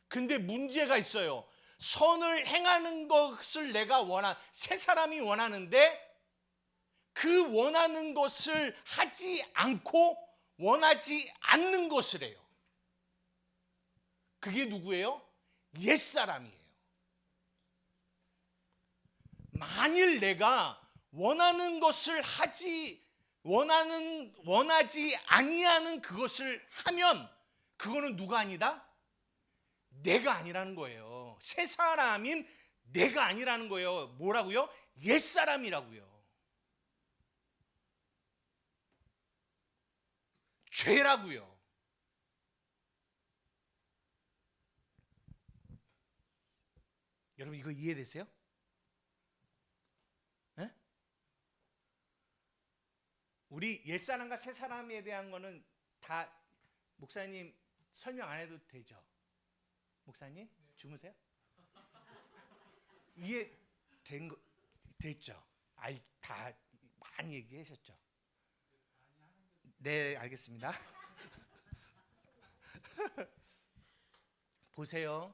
S2: 근데 문제가 있어요. 선을 행하는 것을 내가 새 사람이 원하는데 그 원하는 것을 하지 않고 원하지 않는 것을 해요. 그게 누구예요? 옛사람이에요. 만일 내가 원하는 것을 원하지 아니하는 그것을 하면 그거는 누가 아니다? 내가 아니라는 거예요. 새 사람인 내가 아니라는 거예요. 뭐라고요? 옛사람이라고요. 죄라고요. 여러분 이거 이해되세요? 네? 우리 옛사람과 새사람에 대한 거는 다 목사님 설명 안 해도 되죠? 목사님 주무세요? 이해된 거 됐죠? 다 많이 얘기하셨죠? 네, 알겠습니다. 보세요.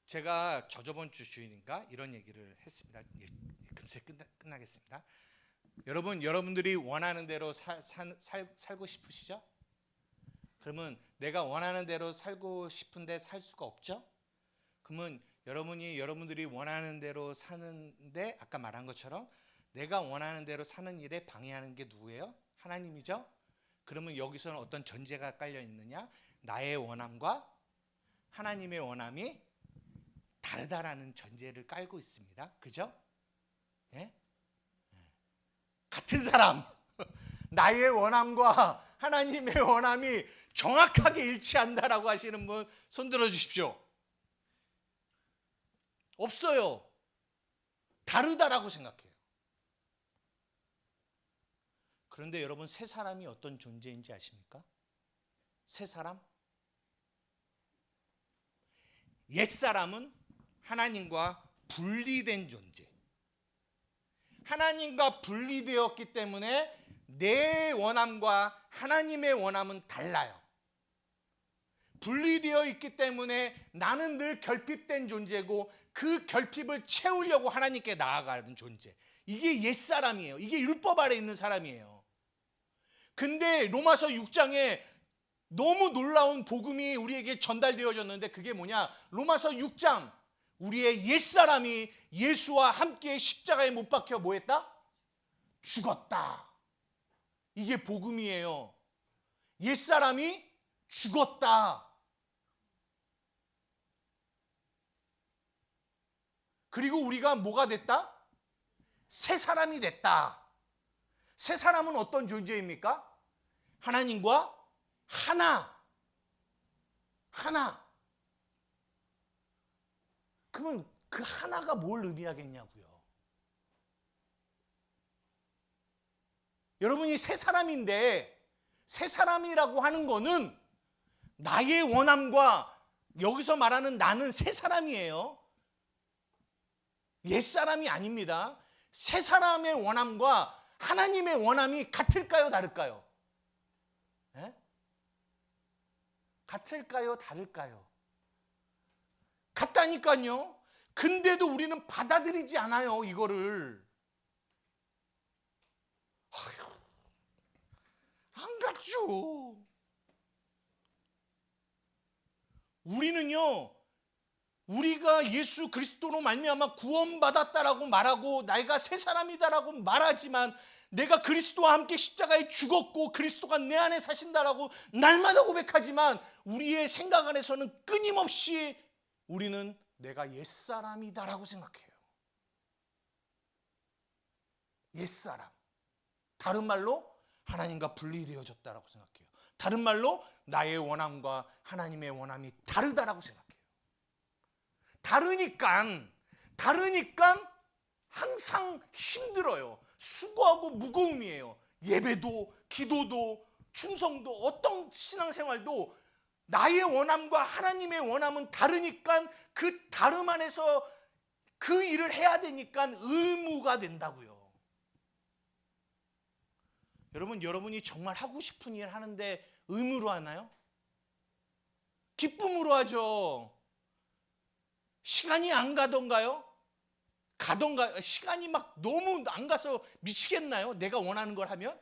S2: 제가 저번 주 주일인가 이런 얘기를 했습니다. 금세 끝나겠습니다. 여러분들이 원하는 대로 살고 싶으시죠? 그러면 내가 원하는 대로 살고 싶은데 살 수가 없죠? 그러면 여러분들이 원하는 대로 사는데 아까 말한 것처럼 내가 원하는 대로 사는 일에 방해하는 게 누구예요? 하나님이죠? 그러면 여기서는 어떤 전제가 깔려 있느냐? 나의 원함과 하나님의 원함이 다르다라는 전제를 깔고 있습니다. 그죠? 예? 같은 사람, 나의 원함과 하나님의 원함이 정확하게 일치한다라고 하시는 분 손 들어 주십시오. 없어요. 다르다라고 생각해요. 그런데 여러분 새 사람이 어떤 존재인지 아십니까? 새 사람? 옛 사람은 하나님과 분리된 존재. 하나님과 분리되었기 때문에 내 원함과 하나님의 원함은 달라요. 분리되어 있기 때문에 나는 늘 결핍된 존재고 그 결핍을 채우려고 하나님께 나아가는 존재. 이게 옛사람이에요. 이게 율법 아래 있는 사람이에요. 근데 로마서 6장에 너무 놀라운 복음이 우리에게 전달되어졌는데 그게 뭐냐? 로마서 6장 우리의 옛사람이 예수와 함께 십자가에 못 박혀 뭐 했다? 죽었다. 이게 복음이에요. 옛사람이 죽었다. 그리고 우리가 뭐가 됐다? 새 사람이 됐다. 새 사람은 어떤 존재입니까? 하나님과 하나. 그러면 그 하나가 뭘 의미하겠냐고요. 여러분이 새 사람인데 새 사람이라고 하는 거는 나의 원함과 여기서 말하는 나는 새 사람이에요. 옛 사람이 아닙니다. 새 사람의 원함과 하나님의 원함이 같을까요, 다를까요? 네? 같을까요, 다를까요? 같다니까요. 근데도 우리는 받아들이지 않아요, 이거를. 아휴, 안 같죠. 우리는요, 우리가 예수 그리스도로 말미암아 구원받았다라고 말하고 내가 새 사람이다라고 말하지만 내가 그리스도와 함께 십자가에 죽었고 그리스도가 내 안에 사신다라고 날마다 고백하지만 우리의 생각 안에서는 끊임없이 우리는 내가 옛사람이다라고 생각해요. 옛사람. 다른 말로 하나님과 분리되어졌다라고 생각해요. 다른 말로 나의 원함과 하나님의 원함이 다르다라고 생각해요. 다르니까 항상 힘들어요. 수고하고 무거움이에요. 예배도 기도도 충성도 어떤 신앙생활도 나의 원함과 하나님의 원함은 다르니까 그 다름 안에서 그 일을 해야 되니까 의무가 된다고요. 여러분이 정말 하고 싶은 일 하는데 의무로 하나요? 기쁨으로 하죠. 시간이 안 가던가요? 가던가요? 시간이 막 너무 안 가서 미치겠나요? 내가 원하는 걸 하면?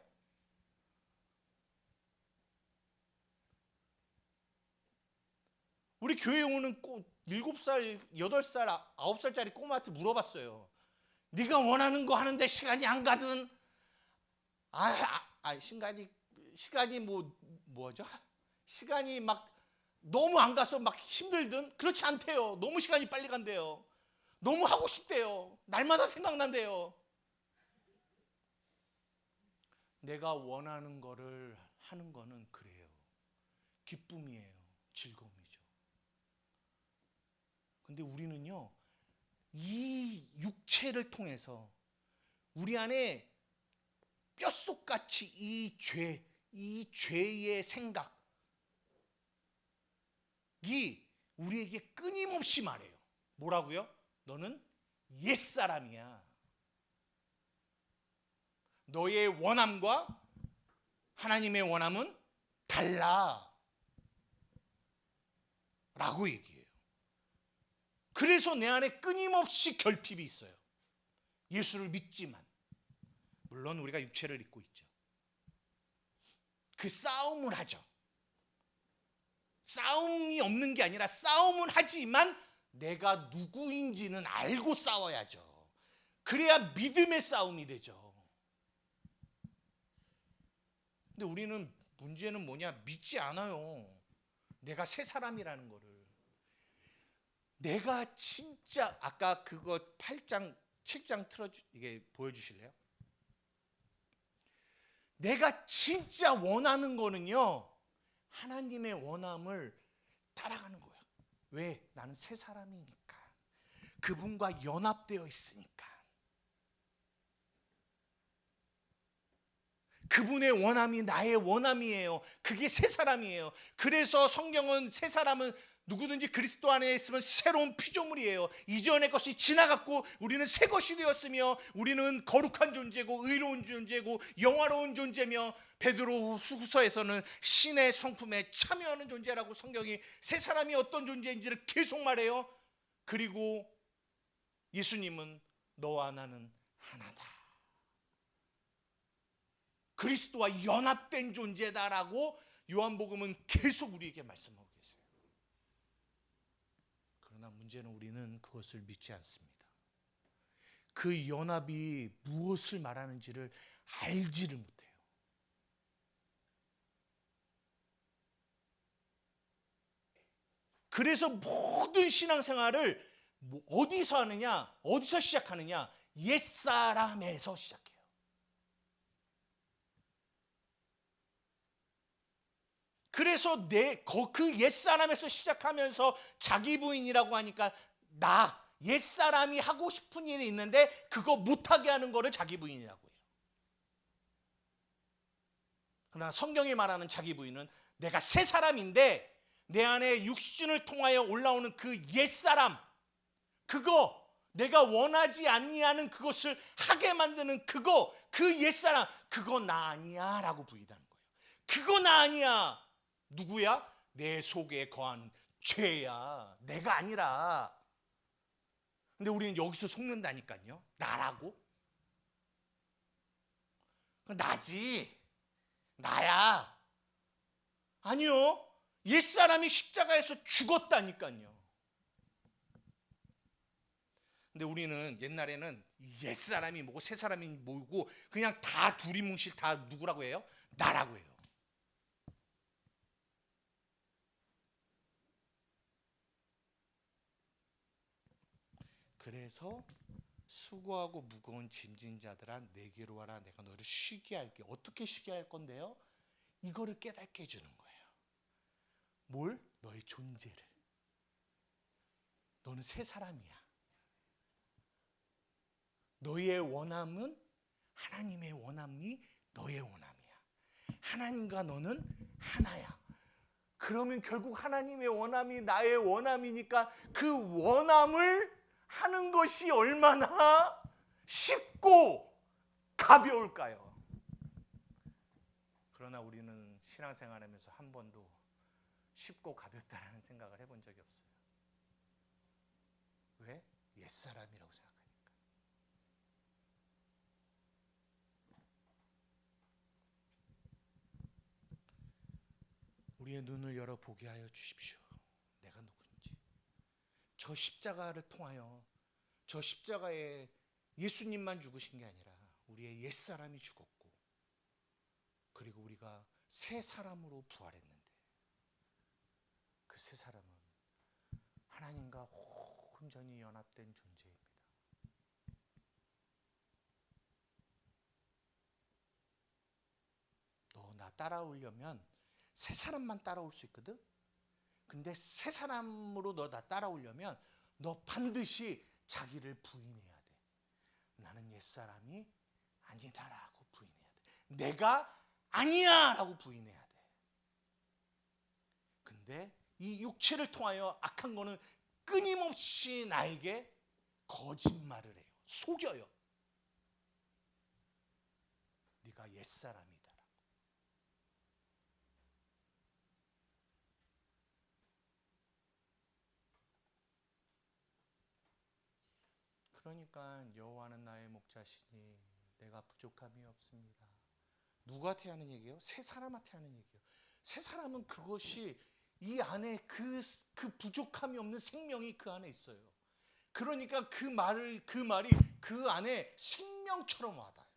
S2: 우리 교회에 오는 7살, 8살, 9살짜리 꼬마한테 물어봤어요. 네가 원하는 거 하는데 시간이 안 가든 시간이 뭐죠? 시간이 막 너무 안 가서 막 힘들든 그렇지 않대요. 너무 시간이 빨리 간대요. 너무 하고 싶대요. 날마다 생각난대요. 내가 원하는 거를 하는 거는 그래요. 기쁨이에요. 즐거움이죠. 근데 우리는요, 이 육체를 통해서 우리 안에 뼛속같이 이 죄의 생각이 우리에게 끊임없이 말해요. 뭐라고요? 너는 옛사람이야. 너의 원함과 하나님의 원함은 달라. 라고 얘기해요. 그래서 내 안에 끊임없이 결핍이 있어요. 예수를 믿지만. 물론 우리가 육체를 입고 있죠. 그 싸움을 하죠. 싸움이 없는 게 아니라 싸움은 하지만 내가 누구인지는 알고 싸워야죠. 그래야 믿음의 싸움이 되죠. 근데 우리는 문제는 뭐냐? 믿지 않아요. 내가 새 사람이라는 거를. 내가 진짜 아까 그거 8장 7장 이게 보여주실래요? 내가 진짜 원하는 거는요, 하나님의 원함을 따라가는 거야. 왜? 나는 새 사람이니까. 그분과 연합되어 있으니까. 그분의 원함이 나의 원함이에요. 그게 새 사람이에요. 그래서 성경은 새 사람은 누구든지 그리스도 안에 있으면 새로운 피조물이에요. 이전의 것이 지나갔고 우리는 새 것이 되었으며 우리는 거룩한 존재고 의로운 존재고 영화로운 존재며 베드로 후서에서는 신의 성품에 참여하는 존재라고 성경이 새 사람이 어떤 존재인지를 계속 말해요. 그리고 예수님은 너와 나는 하나다. 그리스도와 연합된 존재다라고 요한복음은 계속 우리에게 말씀하고 계세요. 그러나 문제는 우리는 그것을 믿지 않습니다. 그 연합이 무엇을 말하는지를 알지를 못해요. 그래서 모든 신앙생활을 어디서 하느냐? 어디서 시작하느냐? 옛사람에서 시작해요. 그래서 그 옛사람에서 시작하면서 자기 부인이라고 하니까 나 옛사람이 하고 싶은 일이 있는데 그거 못하게 하는 거를 자기 부인이라고 해요. 그러나 성경이 말하는 자기 부인은 내가 새 사람인데 내 안에 육신을 통하여 올라오는 그 옛사람, 그거 내가 원하지 아니하는 그것을 하게 만드는 그 옛사람, 그거 나 아니야 라고 부인하는 거예요. 그거 나 아니야. 누구야? 내 속에 거하는 죄야. 내가 아니라. 근데 우리는 여기서 속는다니까요. 나라고? 나지. 나야. 아니요. 옛사람이 십자가에서 죽었다니까요. 근데 우리는 옛날에는 옛사람이 뭐고 새사람이 뭐고 그냥 다 두리뭉실 다 누구라고 해요? 나라고 해요. 그래서 수고하고 무거운 짐진 자들아 내게로 와라, 내가 너를 쉬게 할게. 어떻게 쉬게 할 건데요? 이거를 깨닫게 해주는 거예요. 뭘? 너의 존재를. 너는 새 사람이야. 너의 원함은 하나님의 원함이 너의 원함이야. 하나님과 너는 하나야. 그러면 결국 하나님의 원함이 나의 원함이니까 그 원함을 하는 것이 얼마나 쉽고 가벼울까요? 그러나 우리는 신앙생활하면서 한 번도 쉽고 가볍다라는 생각을 해본 적이 없어요. 왜? 옛사람이라고 생각하니까. 우리의 눈을 열어 보게 하여 주십시오. 내가 누구인지. 저 십자가를 통하여 저 십자가에 예수님만 죽으신 게 아니라 우리의 옛사람이 죽었고 그리고 우리가 새 사람으로 부활했는데 그 새 사람은 하나님과 온전히 연합된 존재입니다. 너 나 따라오려면 새 사람만 따라올 수 있거든. 근데 새 사람으로 너 나 따라오려면 너 반드시 자기를 부인해야 돼. 나는 옛사람이 아니다라고 부인해야 돼. 내가 아니야라고 부인해야 돼. 근데 이 육체를 통하여 악한 거는 끊임없이 나에게 거짓말을 해요. 속여요. 네가 옛사람이다. 그러니까 여호와는 나의 목자시니 내가 부족함이 없습니다. 누구한테 하는 얘기예요? 새 사람한테 하는 얘기예요. 새 사람은 그것이 이 안에 그 부족함이 없는 생명이 그 안에 있어요. 그러니까 그 말이 그 안에 생명처럼 와닿아요.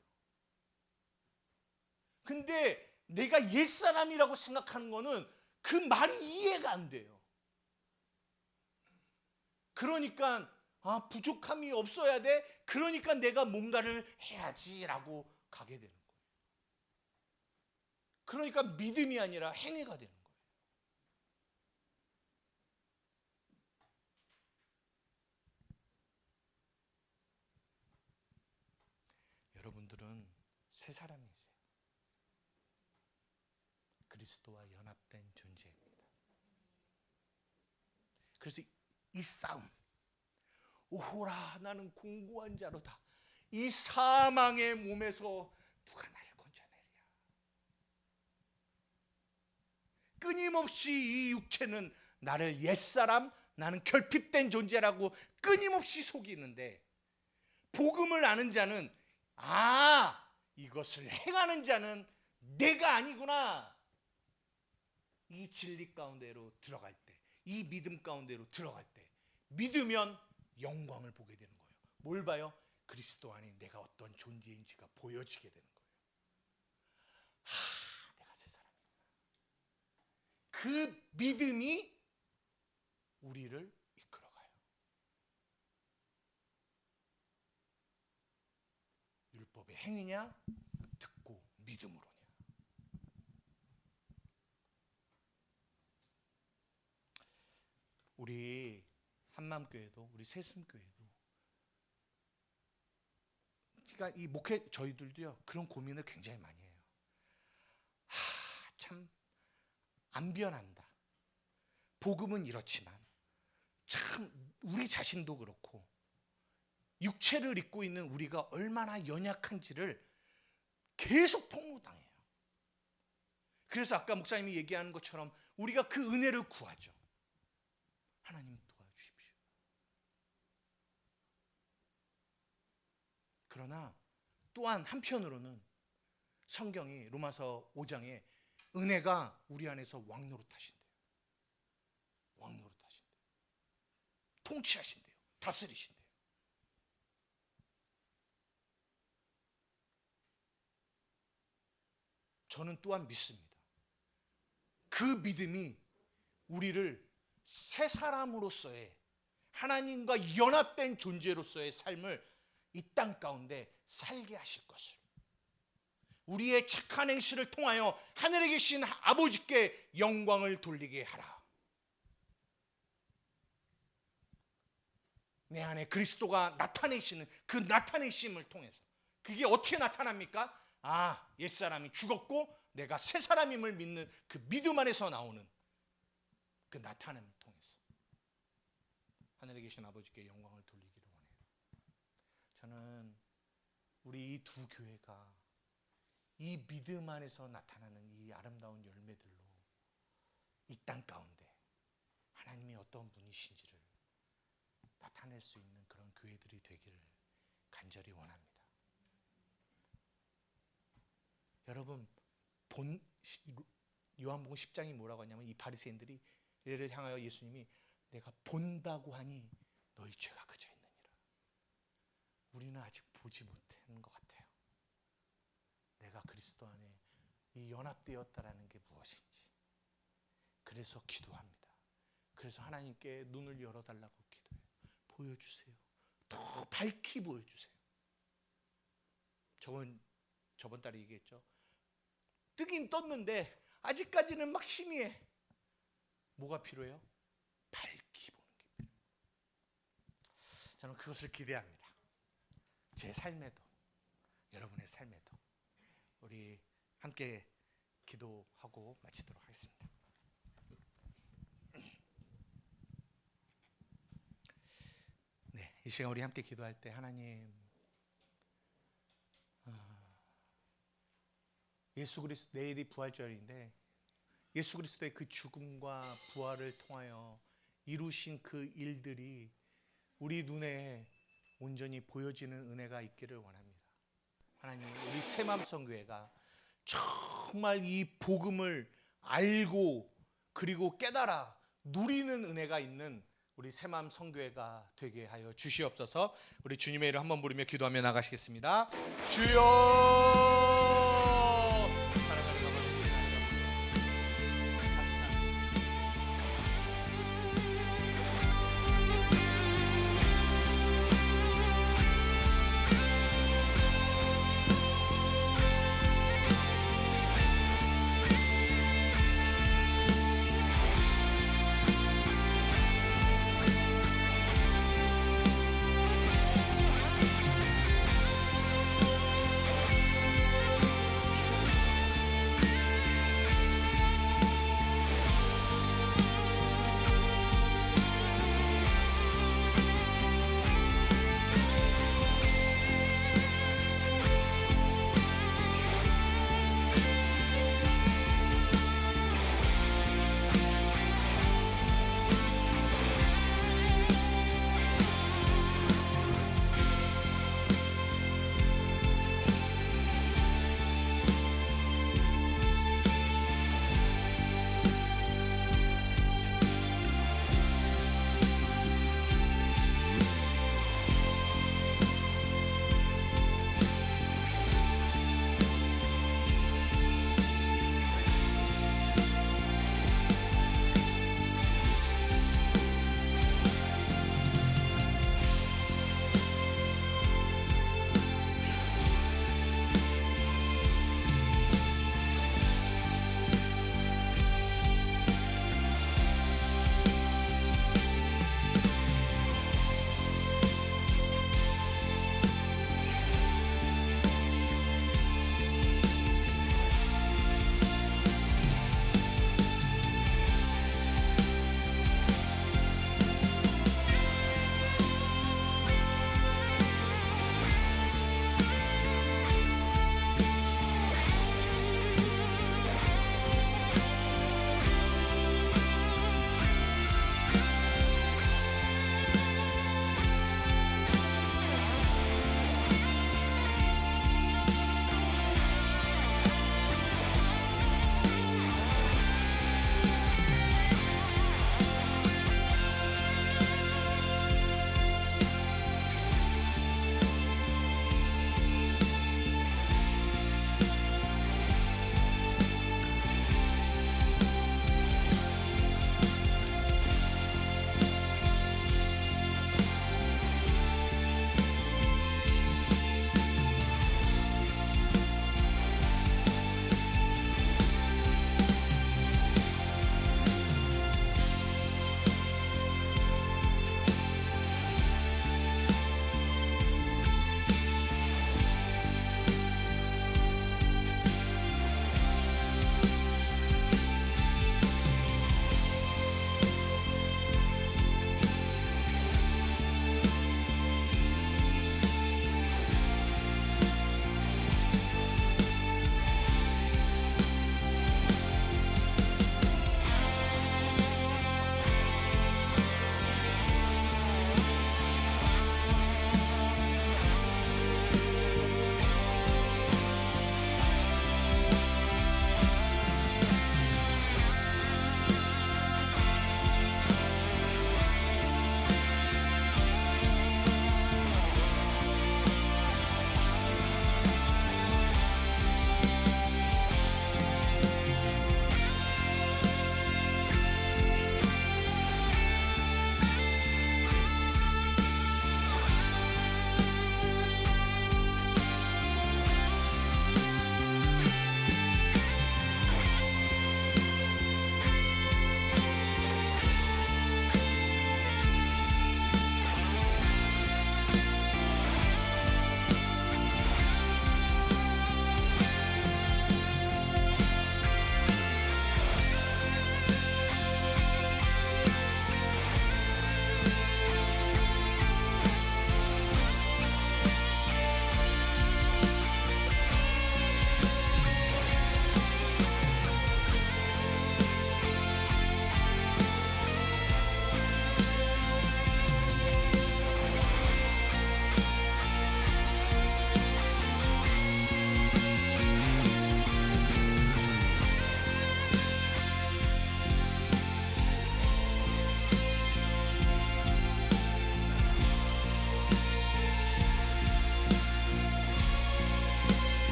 S2: 근데 내가 옛사람이라고 생각하는 거는 그 말이 이해가 안 돼요. 그러니까 부족함이 없어야 돼. 그러니까 내가 뭔가를 해야지라고 가게 되는 거예요. 그러니까 믿음이 아니라 행위가 되는 거예요. 여러분들은 새 사람이세요. 그리스도와 연합된 존재입니다. 그래서 이 싸움, 오호라 나는 공고한 자로다. 이 사망의 몸에서 누가 나를 건져내랴. 끊임없이 이 육체는 나를 옛사람, 나는 결핍된 존재라고 끊임없이 속이는데 복음을 아는 자는 이것을 행하는 자는 내가 아니구나. 이 진리 가운데로 들어갈 때, 이 믿음 가운데로 들어갈 때 믿으면 영광을 보게 되는 거예요. 뭘 봐요? 그리스도 안에 내가 어떤 존재인지가 보여지게 되는 거예요. 내가 새 사람이구나. 그 믿음이 우리를 이끌어가요. 율법의 행위냐? 듣고 믿음으로냐? 우리 한마음교회도 우리 세순교회도 그러니까 이 목회 저희들도요 그런 고민을 굉장히 많이 해요. 참 안 변한다. 복음은 이렇지만 참 우리 자신도 그렇고 육체를 입고 있는 우리가 얼마나 연약한지를 계속 폭로당해요. 그래서 아까 목사님이 얘기하는 것처럼 우리가 그 은혜를 구하죠. 하나님 도와주십시오. 그러나 또한 한편으로는 성경이 로마서 5장에 은혜가 우리 안에서 왕노릇하신대요. 왕노릇하신대요. 통치하신대요. 다스리신대요. 저는 또한 믿습니다. 그 믿음이 우리를 새 사람으로서의 하나님과 연합된 존재로서의 삶을 이 땅 가운데 살게 하실 것을, 우리의 착한 행실을 통하여 하늘에 계신 아버지께 영광을 돌리게 하라. 내 안에 그리스도가 나타내시는 그 나타내심을 통해서, 그게 어떻게 나타납니까? 옛사람이 죽었고 내가 새 사람임을 믿는 그 믿음 안에서 나오는 그 나타남을 통해서 하늘에 계신 아버지께 영광을 돌리기를 원해요. 저는 우리 이 두 교회가 이 믿음 안에서 나타나는 이 아름다운 열매들로 이 땅 가운데 하나님이 어떤 분이신지를 나타낼 수 있는 그런 교회들이 되기를 간절히 원합니다. 여러분, 요한복음 10장이 뭐라고 하냐면, 이 바리새인들이 이를 향하여 예수님이 내가 본다고 하니 너희 죄가 그쳐 있느니라. 우리는 아직 보지 못한 것 같아요. 내가 그리스도 안에 이 연합되었다라는 게 무엇인지. 그래서 기도합니다. 그래서 하나님께 눈을 열어달라고 기도해요. 보여주세요. 더 밝히 보여주세요. 저번 달에 얘기했죠. 뜨긴 떴는데 아직까지는 막 희미해. 뭐가 필요해요? 밝히 보는 게 필요해요. 저는 그것을 기대합니다. 제 삶에도, 여러분의 삶에도. 우리 함께 기도하고 마치도록 하겠습니다. 네, 이 시간 우리 함께 기도할 때 하나님, 예수 그리스도, 내일이 부활절인데 예수 그리스도의 그 죽음과 부활을 통하여 이루신 그 일들이 우리 눈에 온전히 보여지는 은혜가 있기를 원합니다. 하나님, 우리 새마음성교회가 정말 이 복음을 알고 그리고 깨달아 누리는 은혜가 있는 우리 새마음성교회가 되게 하여 주시옵소서. 우리 주님의 이름 한번 부르며 기도하며 나가시겠습니다. 주여,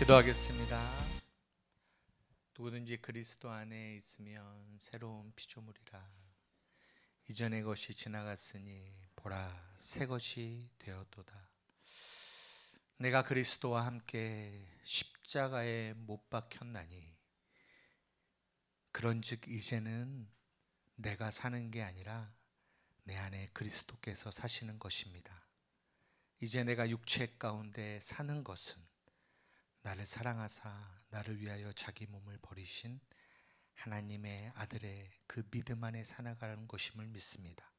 S2: 기도하겠습니다. 누구든지 그리스도 안에 있으면 새로운 피조물이라. 이전의 것이 지나갔으니 보라 새 것이 되었도다. 내가 그리스도와 함께 십자가에 못 박혔나니 그런즉 이제는 내가 사는 게 아니라 내 안에 그리스도께서 사시는 것입니다. 이제 내가 육체 가운데 사는 것은 나를 사랑하사 나를 위하여 자기 몸을 버리신 하나님의 아들의 그 믿음 안에 살아가는 것임을 믿습니다.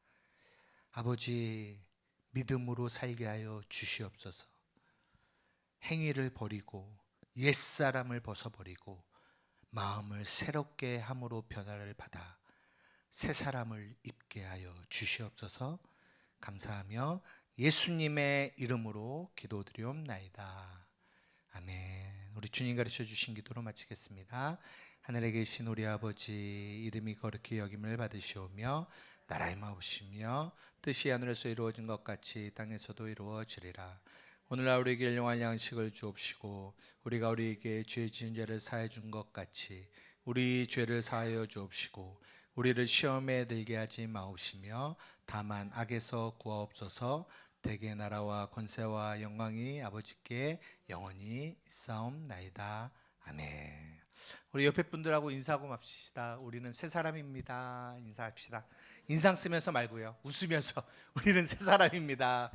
S2: 아버지, 믿음으로 살게 하여 주시옵소서. 행위를 버리고 옛사람을 벗어버리고 마음을 새롭게 함으로 변화를 받아 새 사람을 입게 하여 주시옵소서. 감사하며 예수님의 이름으로 기도드리옵나이다. 아멘. 우리 주님 가르쳐 주신 기도로 마치겠습니다. 하늘에 계신 우리 아버지, 이름이 거룩히 여김을 받으시오며 나라의 마옵시며 뜻이 하늘에서 이루어진 것 같이 땅에서도 이루어지리라. 오늘날 우리에게 일용할 양식을 주옵시고 우리가 우리에게 죄 지은 죄를 사해 준 것 같이 우리 죄를 사하여 주옵시고 우리를 시험에 들게 하지 마옵시며 다만 악에서 구하옵소서. 대개 나라와 권세와 영광이 아버지께 영원히 있사옵나이다. 아멘. 우리 옆에 분들하고 인사하고 맙시다. 우리는 새 사람입니다. 인사합시다. 인상 쓰면서 말고요. 웃으면서 우리는 새 사람입니다.